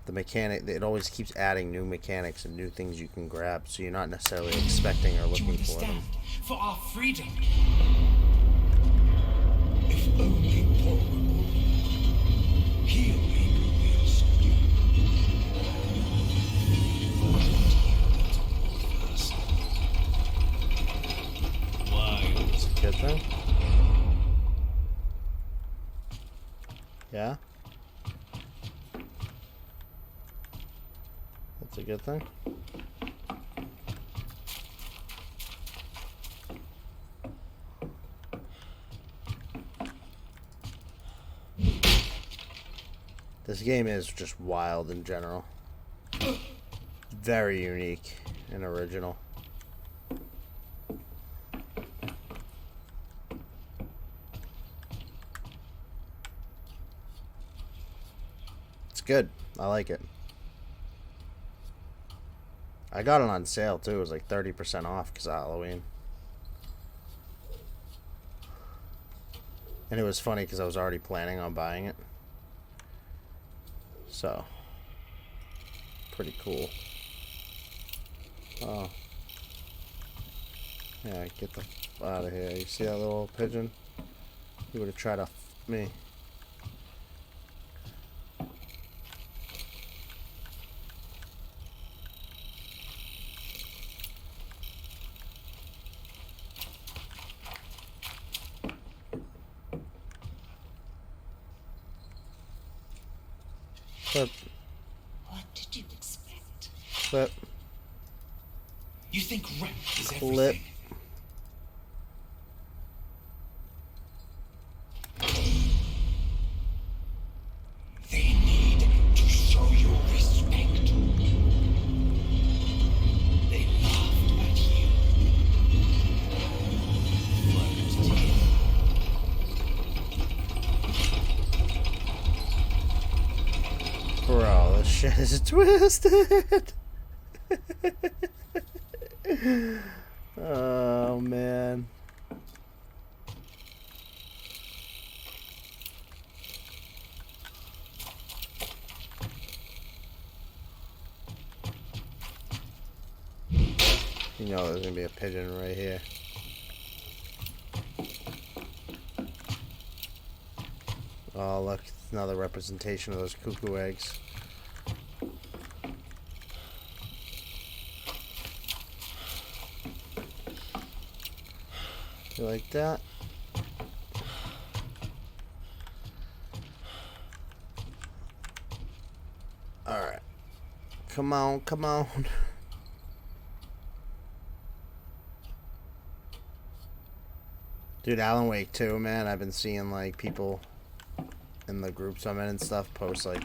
The mechanic, it always keeps adding new mechanics and new things you can grab, so you're not necessarily expecting or looking for them. For our freedom. If only Paul were more. He'll be why was Good thing? Yeah? That's a good thing. This game is just wild in general. Very unique and original. It's good. I like it. I got it on sale too. It was like 30% off because of Halloween. And it was funny because I was already planning on buying it. So, pretty cool. Oh. Yeah, get the f out of here. You see that little pigeon? He would have tried to f me. Flip. What did you expect? Flip. You think rank is Clip. everything? They need to show you respect. They laughed at you. What did? Bro, this shit is twisted. Oh, man. You know there's gonna be a pigeon right here. Oh, look, another representation of those cuckoo eggs. You like that? Alright. Come on, come on. Dude, Alan Wake 2, man. I've been seeing, like, people in the groups I'm in and stuff post, like,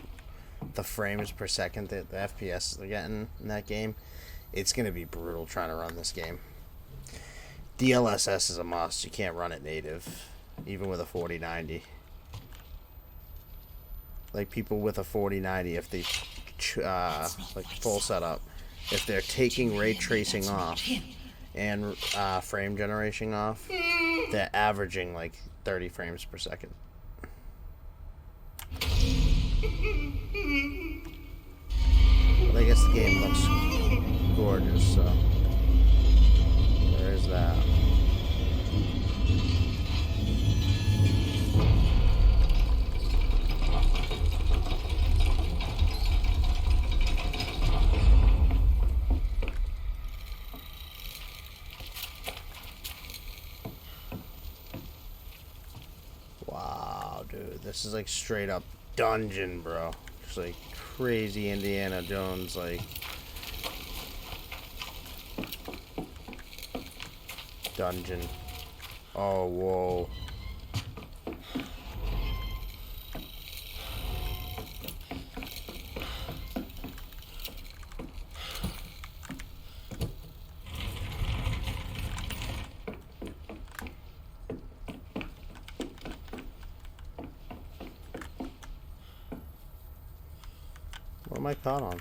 the frames per second that the FPS they're getting in that game. It's going to be brutal trying to run this game. DLSS is a must. You can't run it native, even with a 4090. Like, people with a 4090, if they, like, full setup, if they're taking ray tracing off and frame generation off, they're averaging, like, 30 frames per second. But I guess the game looks gorgeous, so there's that. Wow, dude, this is like straight up dungeon, bro. Just like crazy Indiana Jones, like dungeon. Oh, whoa. What am I caught on?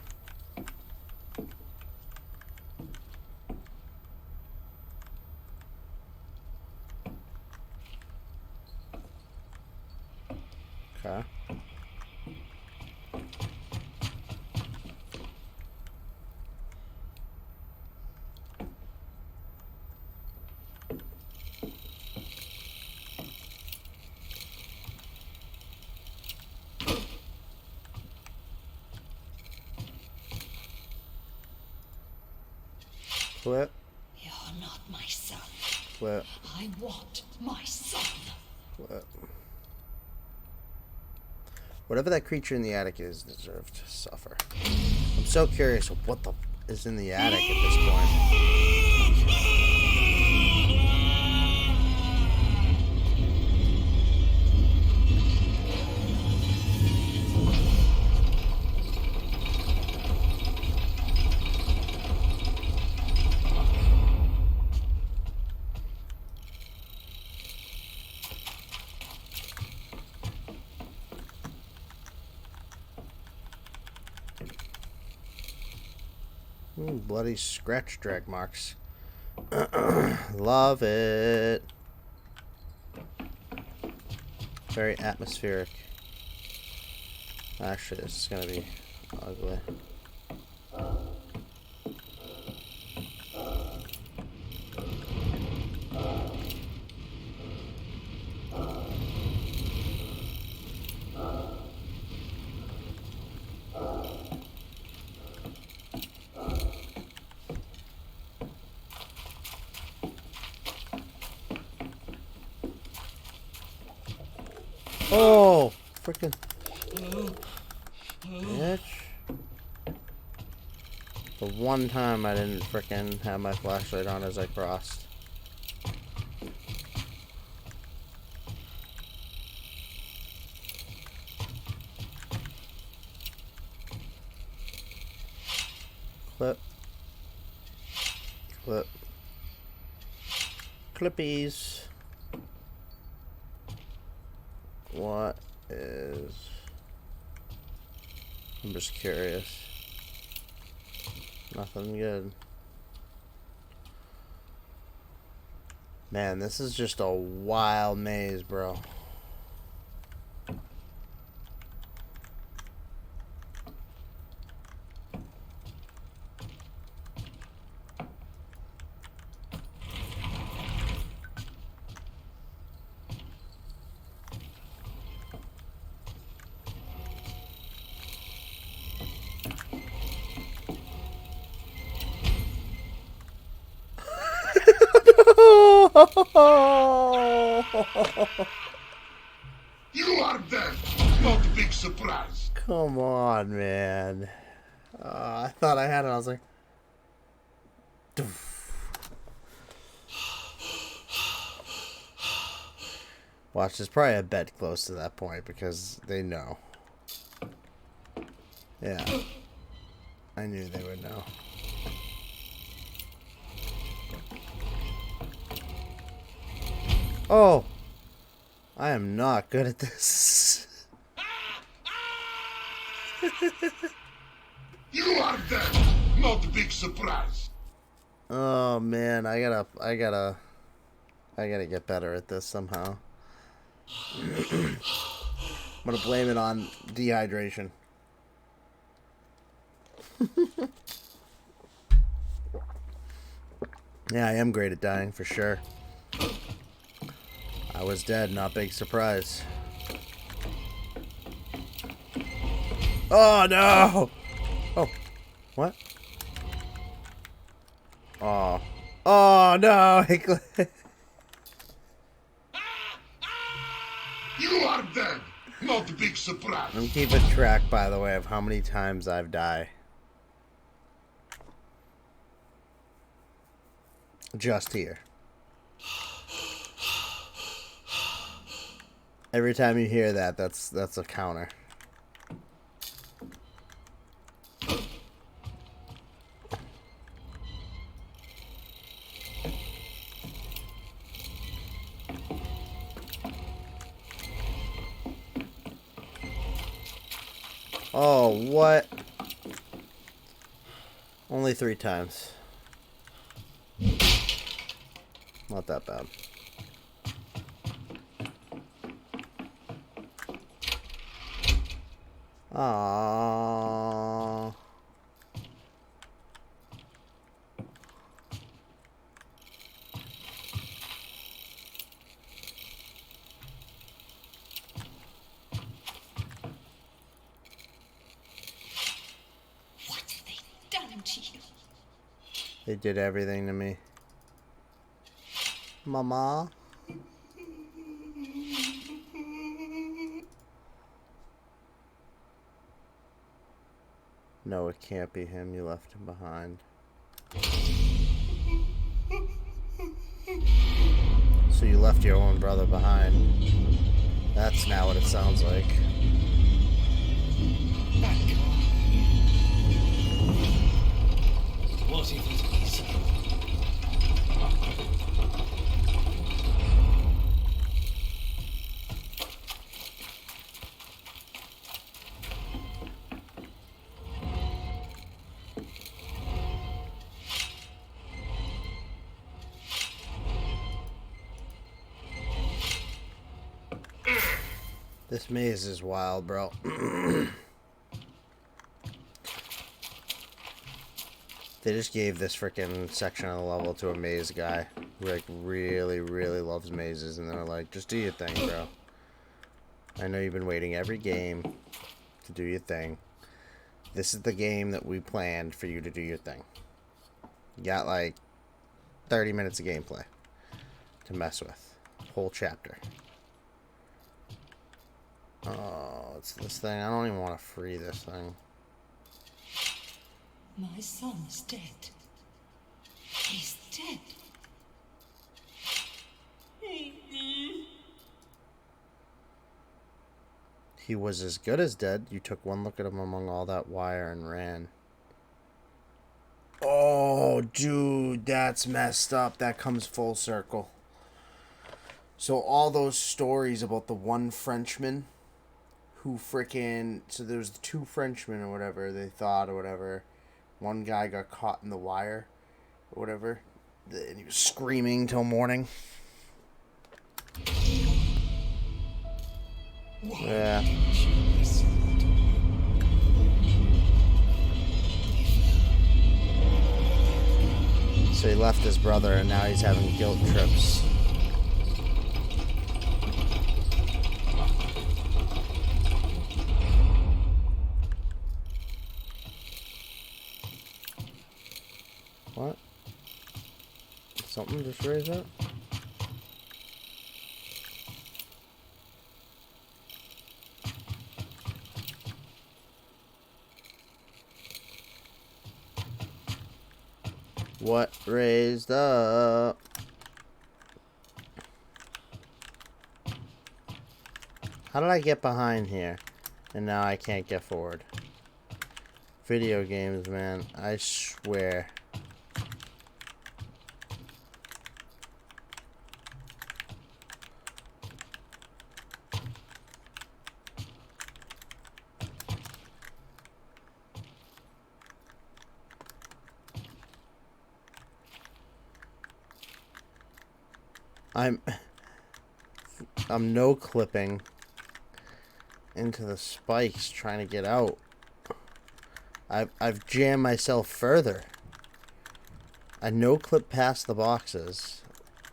Okay. Flip. You're not my son. Flip. I want my son. Flip. Whatever that creature in the attic is deserved to suffer. I'm so curious what the is in the attic at this point. Ooh, bloody scratch drag marks. Love it. Very atmospheric. Actually, this is gonna be ugly. Oh, freaking bitch. The one time I didn't freaking have my flashlight on as I crossed. Clip. Clip. Clippies. What is... I'm just curious. Nothing good. Man, this is just a wild maze, bro. You are dead. Not a big surprise. Come on, man. I thought I had it. I was like, doof. Watch, there's probably a bed close to that point because they know. Yeah. I knew they would know. Oh! I am not good at this. You are dead. Not a big surprise. Oh man, I gotta get better at this somehow. I'm gonna blame it on dehydration. Yeah, I am great at dying for sure. I was dead, not big surprise. Oh no! Oh, what? Oh, oh no! You are dead. Not a big surprise. I'm keeping track, by the way, of how many times I've died. Just here. Every time you hear that, that's a counter. Oh, what? Only 3 times. Not that bad. Aww. What have they done to you? They did everything to me. Mama? No, it can't be him. You left him behind. So you left your own brother behind. That's now what it sounds like. What if it is? This maze is wild, bro. They just gave this freaking section of the level to a maze guy who like really loves mazes, and they're like, just do your thing, bro. I know you've been waiting every game to do your thing. This is the game that we planned for you to do your thing. You got like 30 minutes of gameplay to mess with. Whole chapter. Oh, it's this thing. I don't even want to free this thing. My son is dead. He's dead. He was as good as dead. You took one look at him among all that wire and ran. Oh, dude, that's messed up. That comes full circle. So all those stories about the one Frenchman who freaking... So there was the 2 Frenchmen or whatever, they thought, or whatever. One guy got caught in the wire or whatever. And he was screaming till morning. Yeah. So he left his brother and now he's having guilt trips. What? Something just raised up? What raised up? How did I get behind here? And now I can't get forward. Video games, man. I swear. I'm no clipping into the spikes trying to get out. I've jammed myself further. I no clip past the boxes.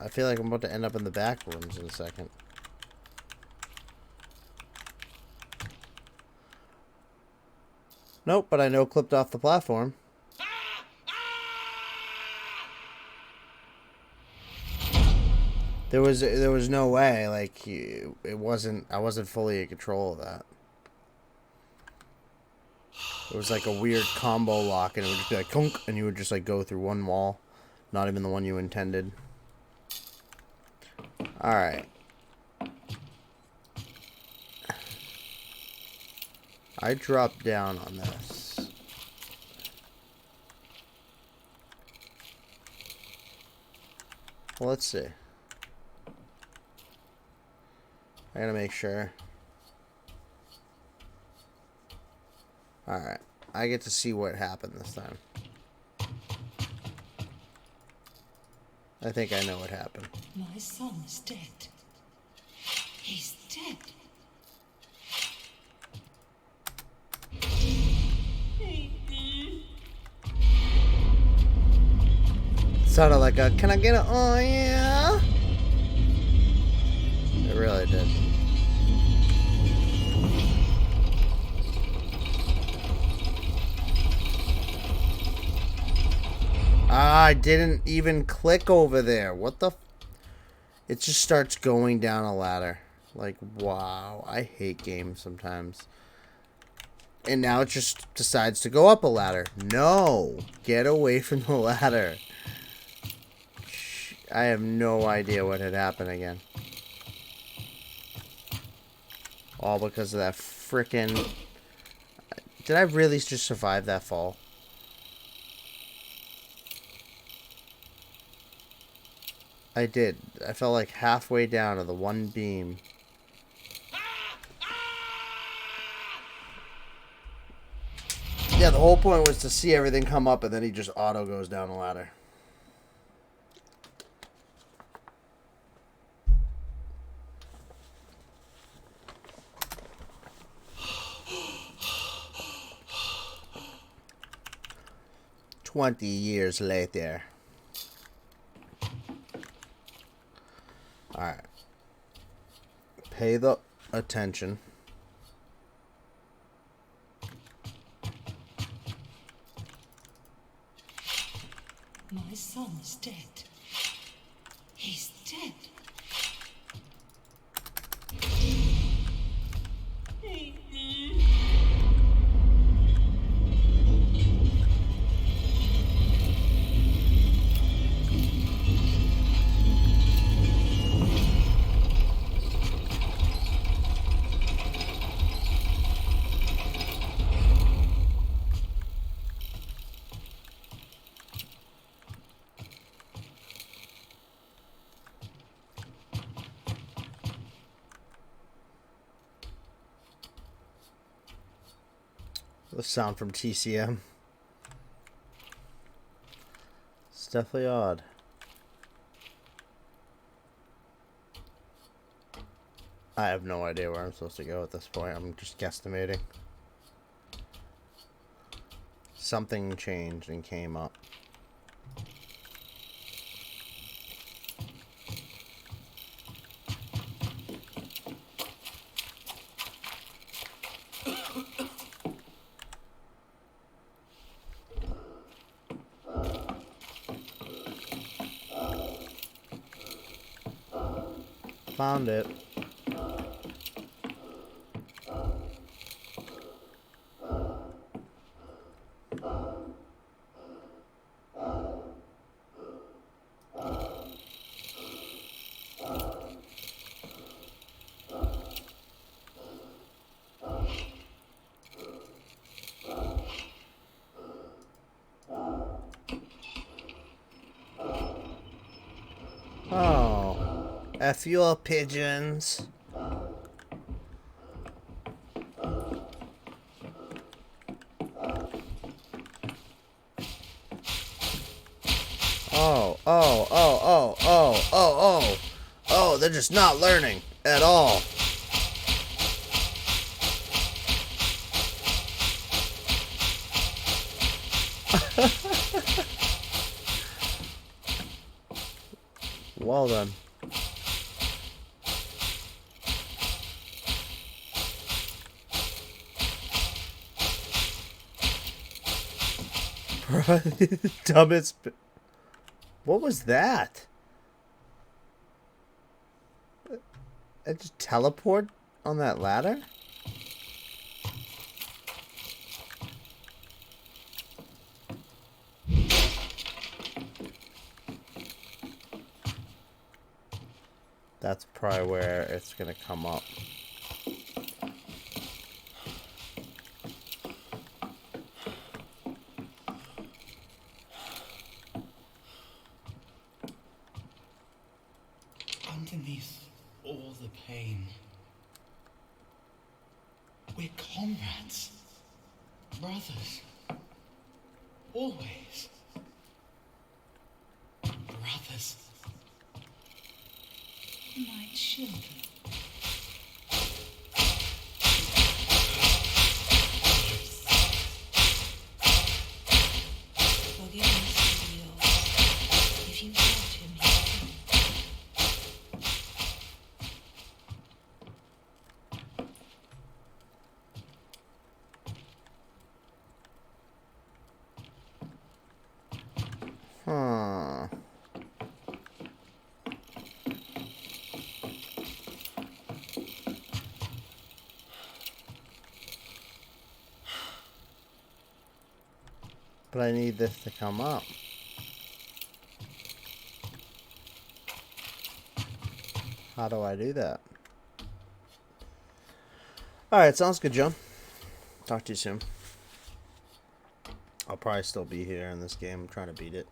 I feel like I'm about to end up in the back rooms in a second. Nope, but I no clipped off the platform. There was no way, like, I wasn't fully in control of that. It was like a weird combo lock, and it would just be like, kunk, and you would just, like, go through one wall. Not even the one you intended. Alright. I dropped down on this. Well, let's see. I gotta make sure. Alright. I get to see what happened this time. I think I know what happened. My son is dead. He's dead. Sounded like a, can I get a, oh yeah? It really did. I didn't even click over there. What the? It just starts going down a ladder. Like, wow. I hate games sometimes. And now it just decides to go up a ladder. No. Get away from the ladder. I have no idea what had happened again. All because of that frickin'... Did I really just survive that fall? I did. I fell like halfway down to the one beam. Yeah, the whole point was to see everything come up, and then he just auto goes down the ladder. $20 later. Alright. Pay the attention. My son is dead. He's dead. The sound from TCM. It's definitely odd. I have no idea where I'm supposed to go at this point. I'm just guesstimating. Something changed and came up. Found it. F your pigeons. Oh, oh, oh, oh, oh, oh, oh. Oh, they're just not learning at all. Well done. Dumbest. What was that? I just teleport on that ladder? That's probably where it's gonna come up. Underneath all the pain, we're comrades, brothers, always. Brothers. My children. Forgiveness will be yours if you grant him his freedom. Huh. But I need this to come up. How do I do that? Alright, sounds good, Joe. Talk to you soon. I'll probably still be here in this game. I'm trying to beat it.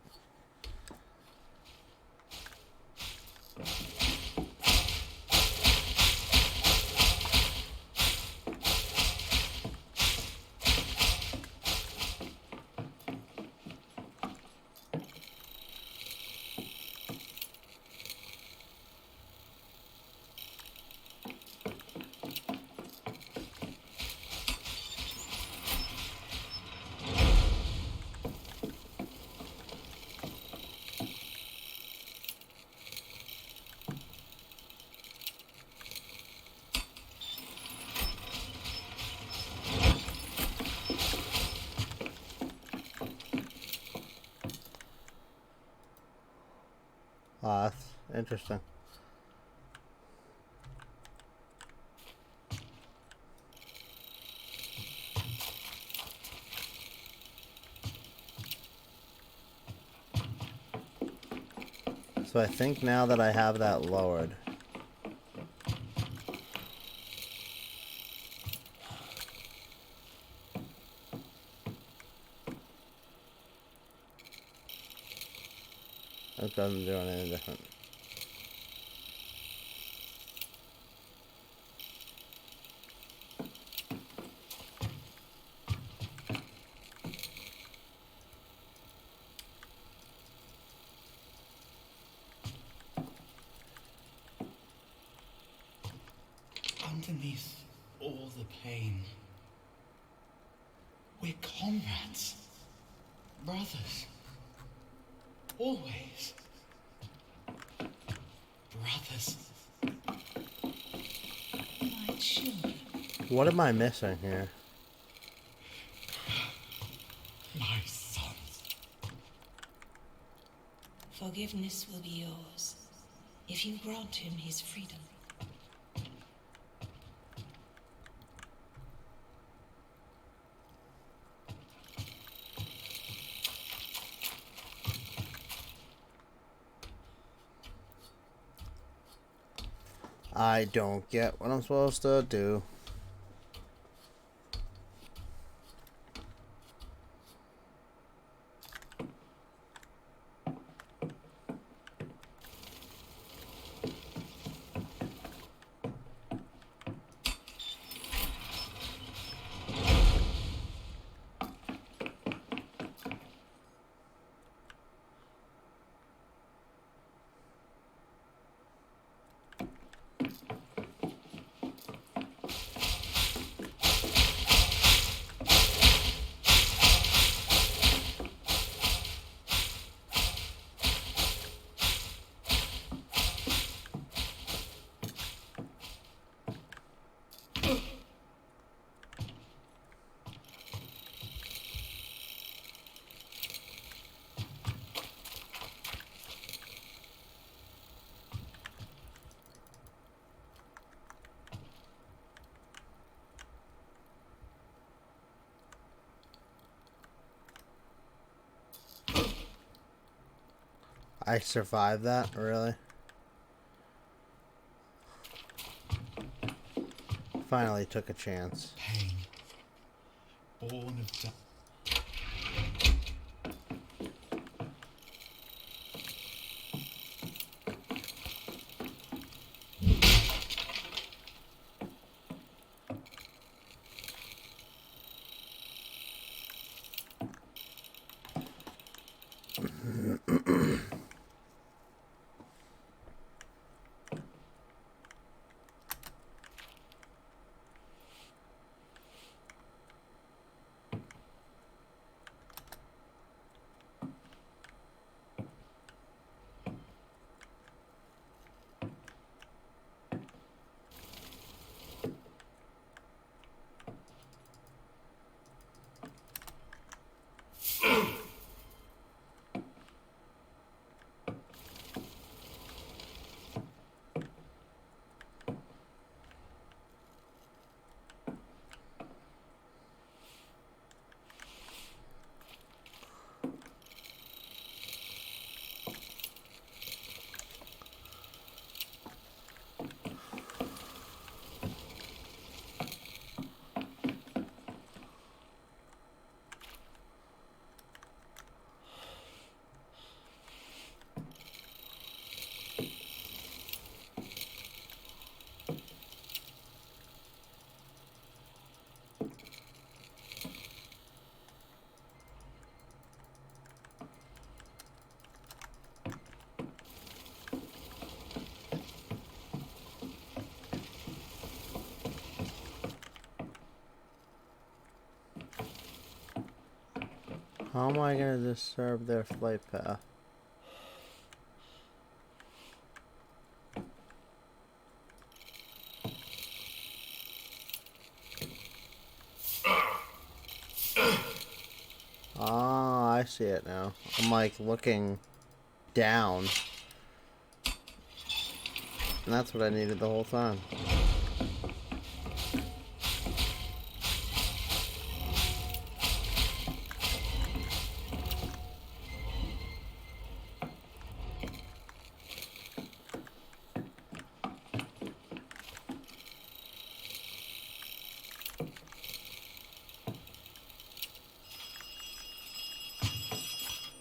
That's interesting. So I think now that I have that lowered, it doesn't do anything different. Underneath all the pain, we're comrades, brothers, always. Brothers. My children. What am I missing here? My sons. Forgiveness will be yours if you grant him his freedom. I don't get what I'm supposed to do. I survived that, really? Finally took a chance. Pain. Born of dark. How am I gonna disturb their flight path? Ah, I see it now. I'm like looking down. And that's what I needed the whole time.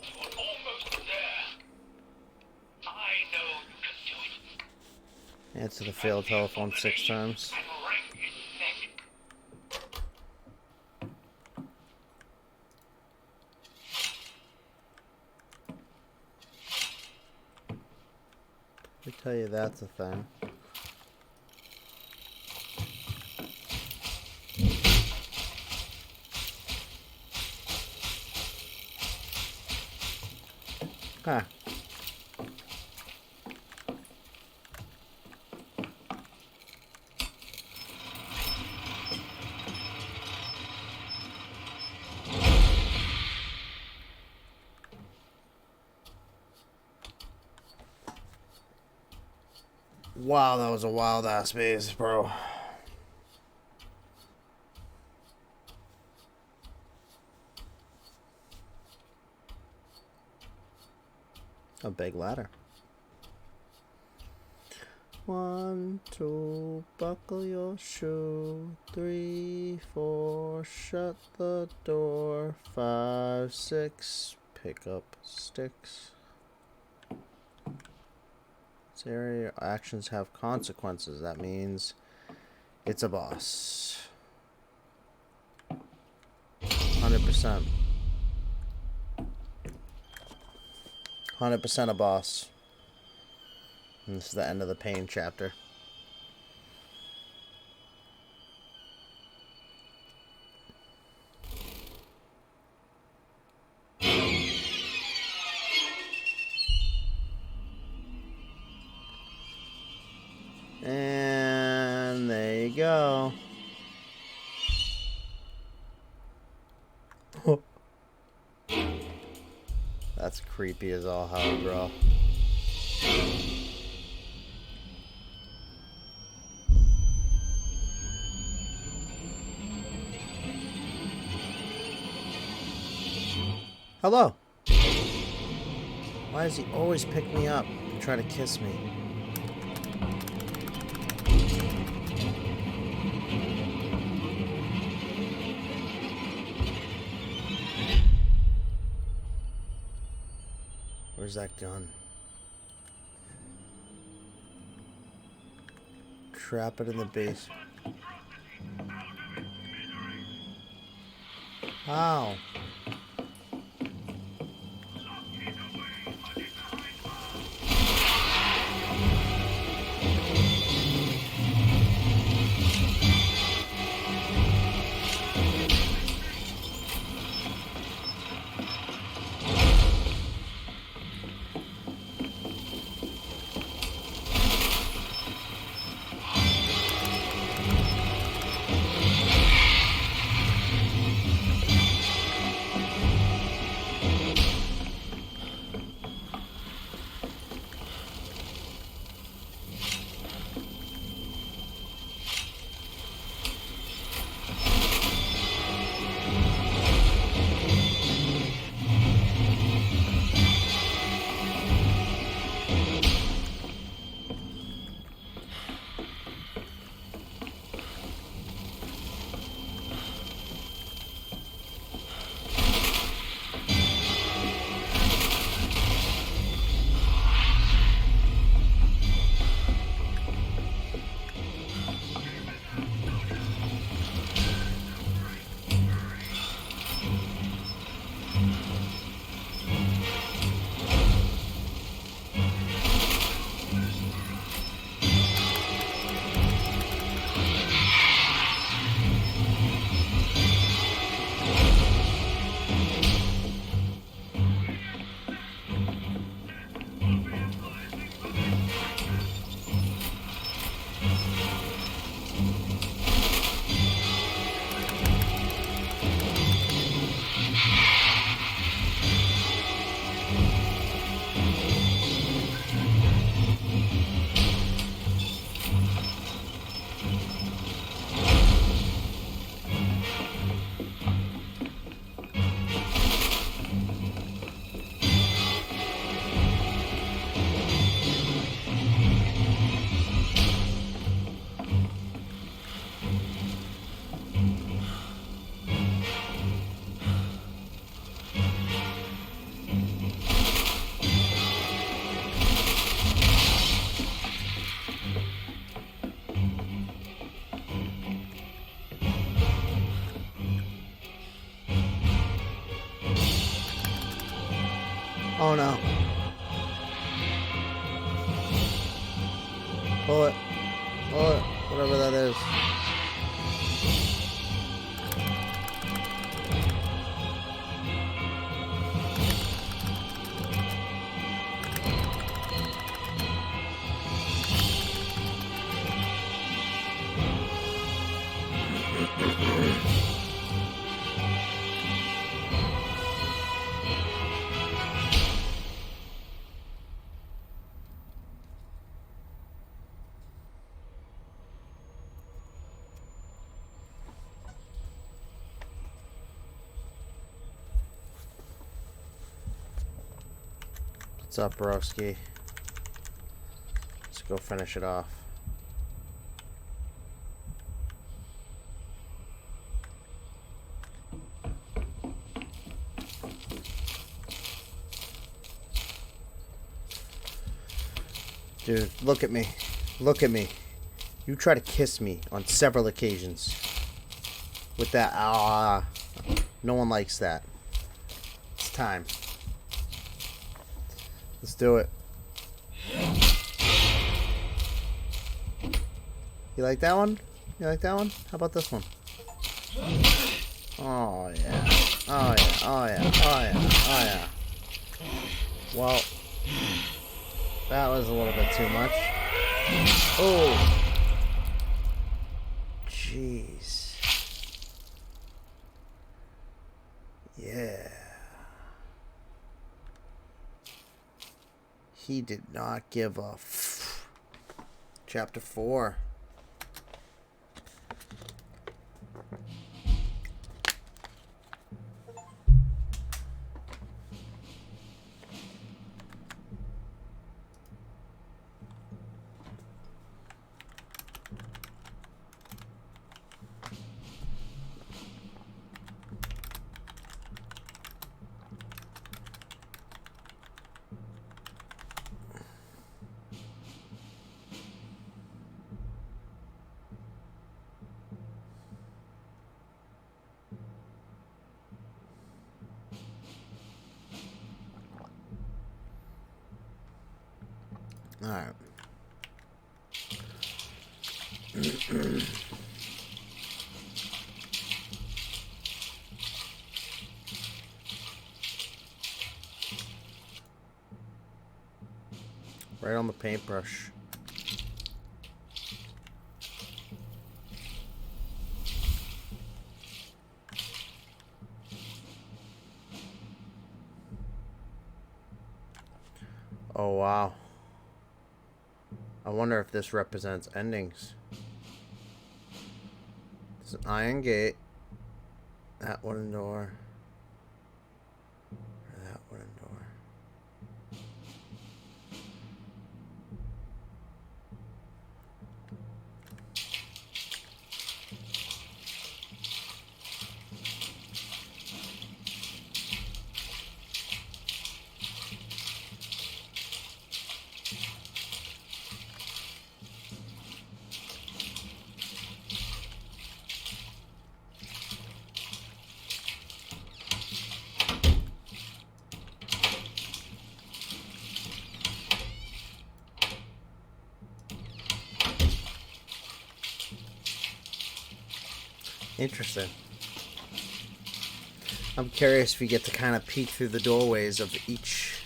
We're almost there. I know you can do it. Answer the failed telephone 6 times. And wring its neck. I tell you that's a thing. Huh. Wow, that was a wild ass maze, bro. A big ladder. 1, 2, buckle your shoe. 3, 4, shut the door. 5, 6, pick up sticks. This area actions have consequences. That means it's a boss. 100%. 100% a boss. And this is the end of the pain chapter. And there you go. That's creepy as all hell, bro. Hello. Why does he always pick me up and try to kiss me? Where's that gun? Trap it in the base. How? Oh no. Pull it. Pull it. Whatever that is. What's up, broski? Let's go finish it off. Dude, look at me. Look at me. You try to kiss me on several occasions. With that, no one likes that. It's time. Let's do it. You like that one? You like that one? How about this one? Oh yeah. Oh yeah. Oh yeah. Oh yeah. Oh yeah. Well, that was a little bit too much. Oh. Jeez. Yeah. He did not give a f. Chapter 4. Alright. Right on the paintbrush. Oh, wow. I wonder if this represents endings. It's an iron gate. That wooden door. Or that wooden door. Interesting. I'm curious if you get to kind of peek through the doorways of each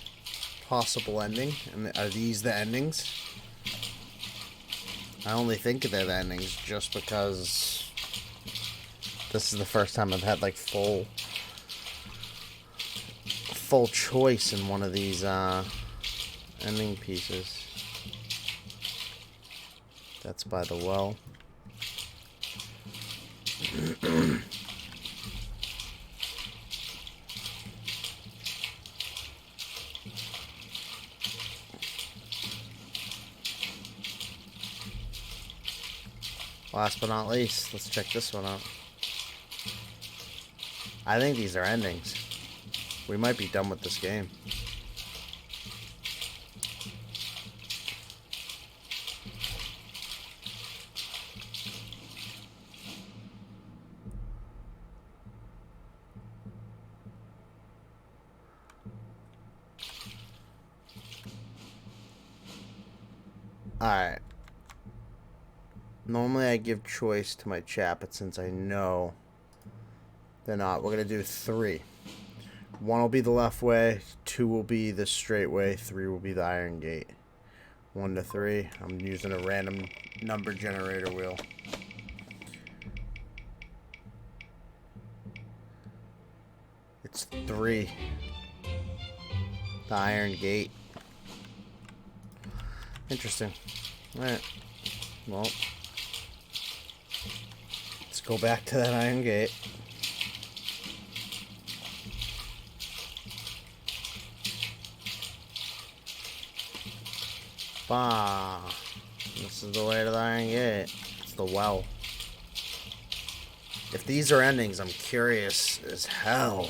possible ending. And are these the endings? I only think of the endings just because this is the first time I've had like full choice in one of these ending pieces. That's by the well. Last but not least, let's check this one out. I think these are endings. We might be done with this game. Alright. Normally I give choice to my chat, but since I know they're not, we're going to do 3. 1 will be the left way, 2 will be the straight way, 3 will be the iron gate. 1 to 3. I'm using a random number generator wheel. It's 3. The iron gate. Interesting. Alright. Well, let's go back to that iron gate. Bah. This is the way to the iron gate. It's the well. If these are endings, I'm curious as hell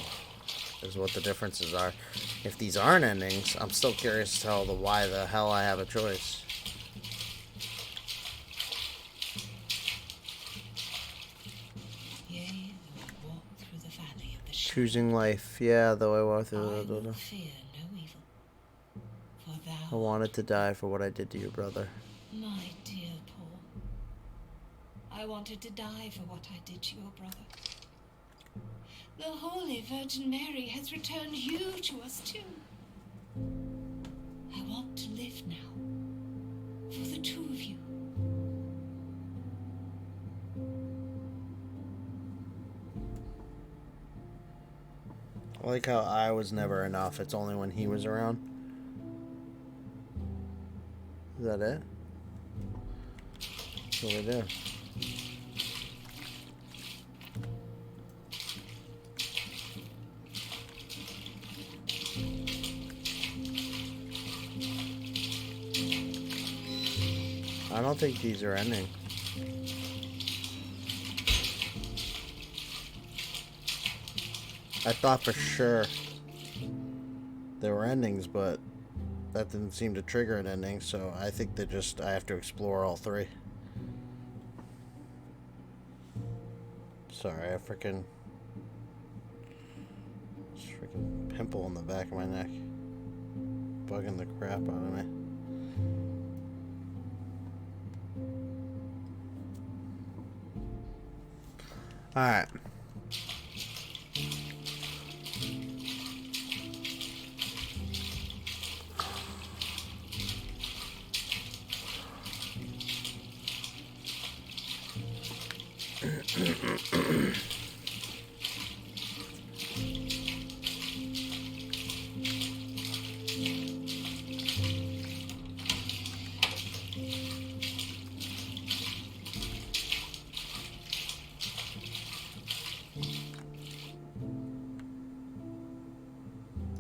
as what the differences are. If these aren't endings, I'm still curious as hell to why the hell I have a choice. Yea, though I walk through the valley of the shadow, Choosing life. Yeah, though I walk I through will the... fear no evil. For I thou, wanted to die for what I did to your brother. my dear Paul, I wanted to die for what I did to your brother. The Holy Virgin Mary has returned you to us too. I want to live now, for the two of you. I like how I was never enough. It's only when he was around. Is that it? That's what we do. I don't think these are ending. I thought for sure there were endings, but that didn't seem to trigger an ending, so I think they just, I have to explore all 3. Sorry, I freaking pimple on the back of my neck. Bugging the crap out of me. Alright.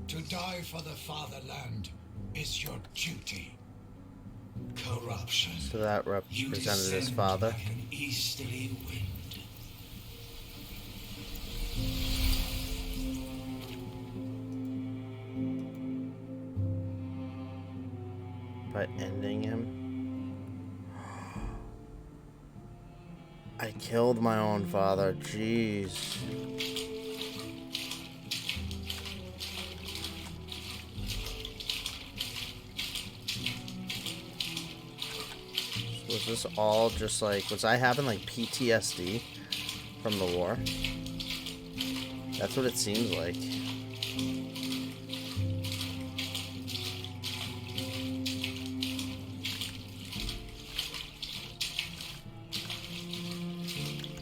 To die for the fatherland is your duty. Corruption. So that You represented his descend father. like an easterly wind. By ending him. I killed my own father. Jeez. Was this all just like, was I having like PTSD from the war? That's what it seems like.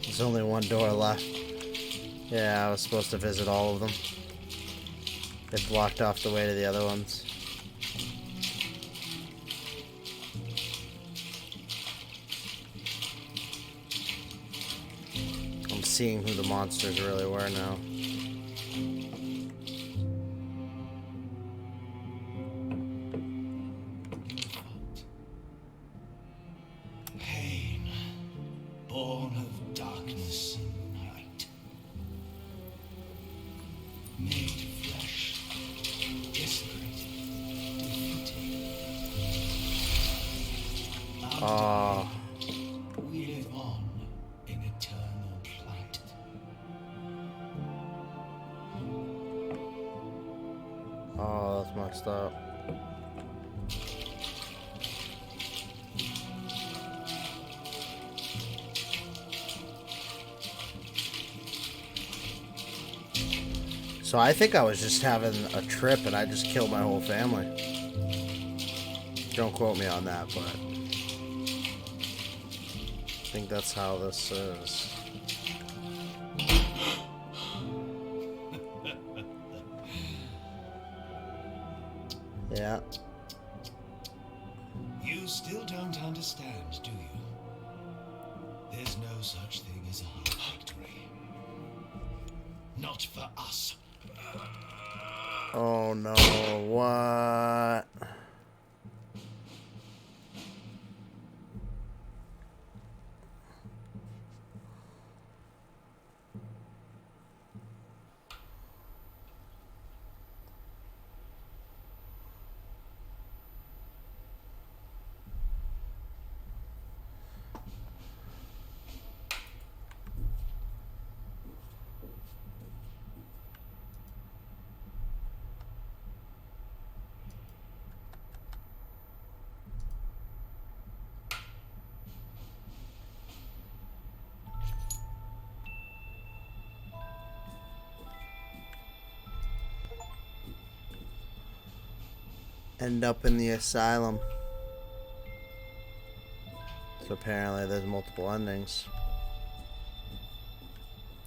There's only one door left. Yeah, I was supposed to visit all of them. They blocked off the way to the other ones. I'm seeing who the monsters really were now. Pain, born of darkness and night. Made flesh, desperate, defeated. Oh, We live on in eternal plight. oh, that's messed up. So I think I was just having a trip and I just killed my whole family. Don't quote me on that, but I think that's how this is. Yeah. You still don't understand, do you? There's no such thing as a victory. Not for us. Oh no, what? End up in the asylum. So apparently there's multiple endings.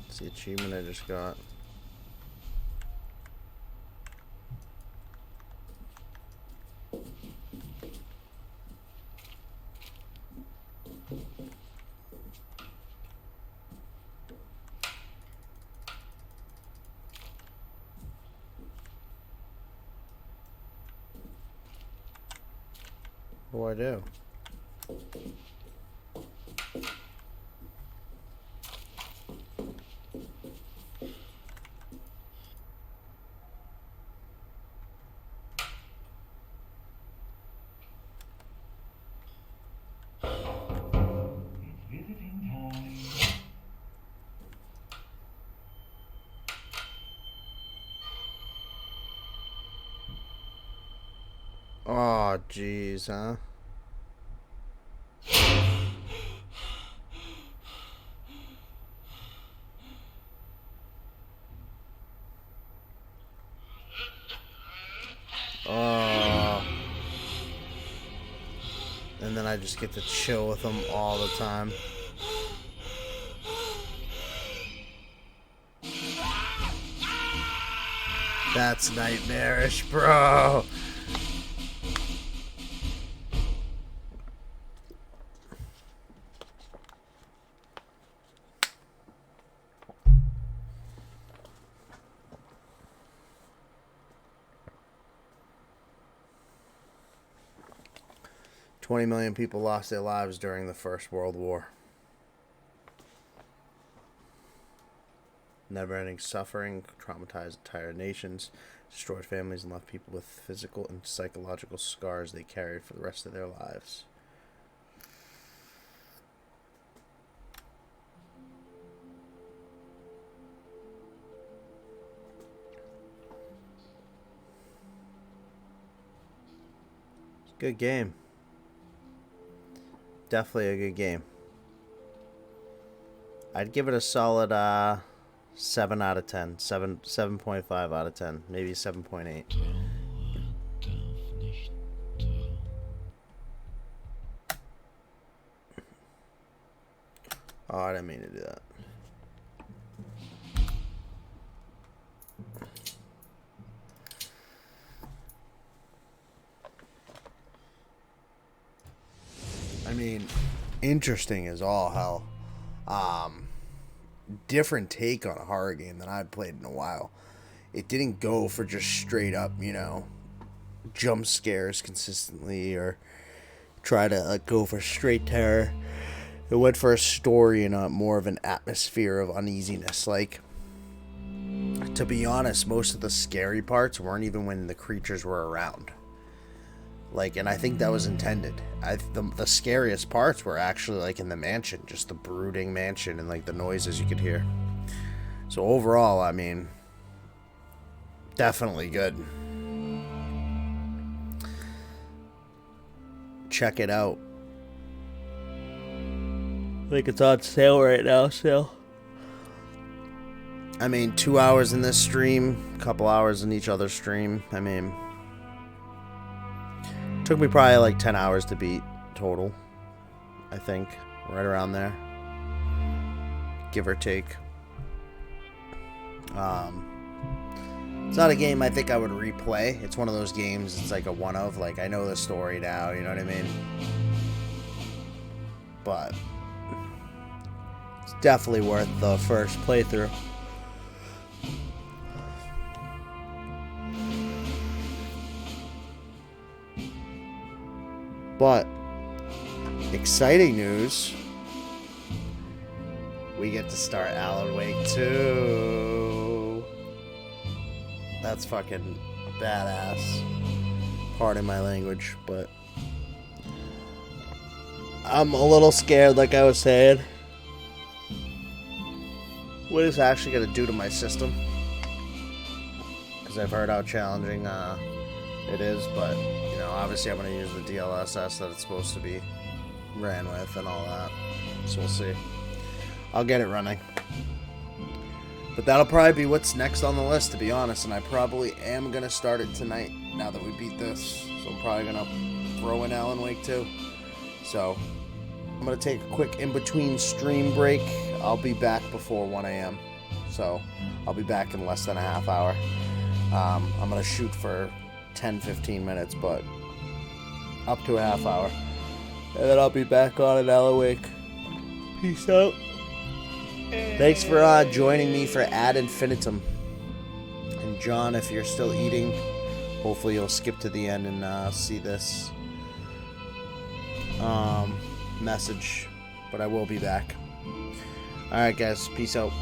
It's the achievement I just got. What do I do? Oh, jeez, huh? And then I just get to chill with them all the time. That's nightmarish, bro. $20 million people lost their lives during the First World War. Never-ending suffering traumatized entire nations, destroyed families, and left people with physical and psychological scars they carried for the rest of their lives. It's a good game. Definitely a good game. I'd give it a solid 7 out of 10. 7.5 out of 10. Maybe 7.8. Oh, I didn't mean to do that. I mean, interesting as all hell. Different take on a horror game than I've played in a while. It didn't go for just straight up, jump scares consistently or try to go for straight terror. It went for a story and more of an atmosphere of uneasiness. Like, to be honest, most of the scary parts weren't even when the creatures were around. Like, and I think that was intended. The scariest parts were actually, like, in the mansion. Just the brooding mansion and, like, the noises you could hear. So, overall, I mean, definitely good. Check it out. I think it's on sale right now, still. I mean, 2 hours in this stream, a couple hours in each other stream. I mean, took me probably like 10 hours to beat total, I think. Right around there. Give or take. It's not a game I think I would replay. It's one of those games, it's like a one of. Like, I know the story now, you know what I mean? But it's definitely worth the first playthrough. But exciting news, we get to start Alan Wake 2. That's fucking badass. Pardon my language, but I'm a little scared, like I was saying. What is actually going to do to my system? Because I've heard how challenging it is, but obviously I'm going to use the DLSS that it's supposed to be ran with and all that. So we'll see. I'll get it running. But that'll probably be what's next on the list, to be honest. And I probably am going to start it tonight now that we beat this. So I'm probably going to throw in Alan Wake 2. So I'm going to take a quick in-between stream break. I'll be back before 1 a.m. So I'll be back in less than a half hour. I'm going to shoot for 10-15 minutes, but up to a half hour. And then I'll be back on an Alan Wake. Peace out. Thanks for joining me for Ad Infinitum. And John, if you're still eating, hopefully you'll skip to the end and see this message. But I will be back. Alright guys, peace out.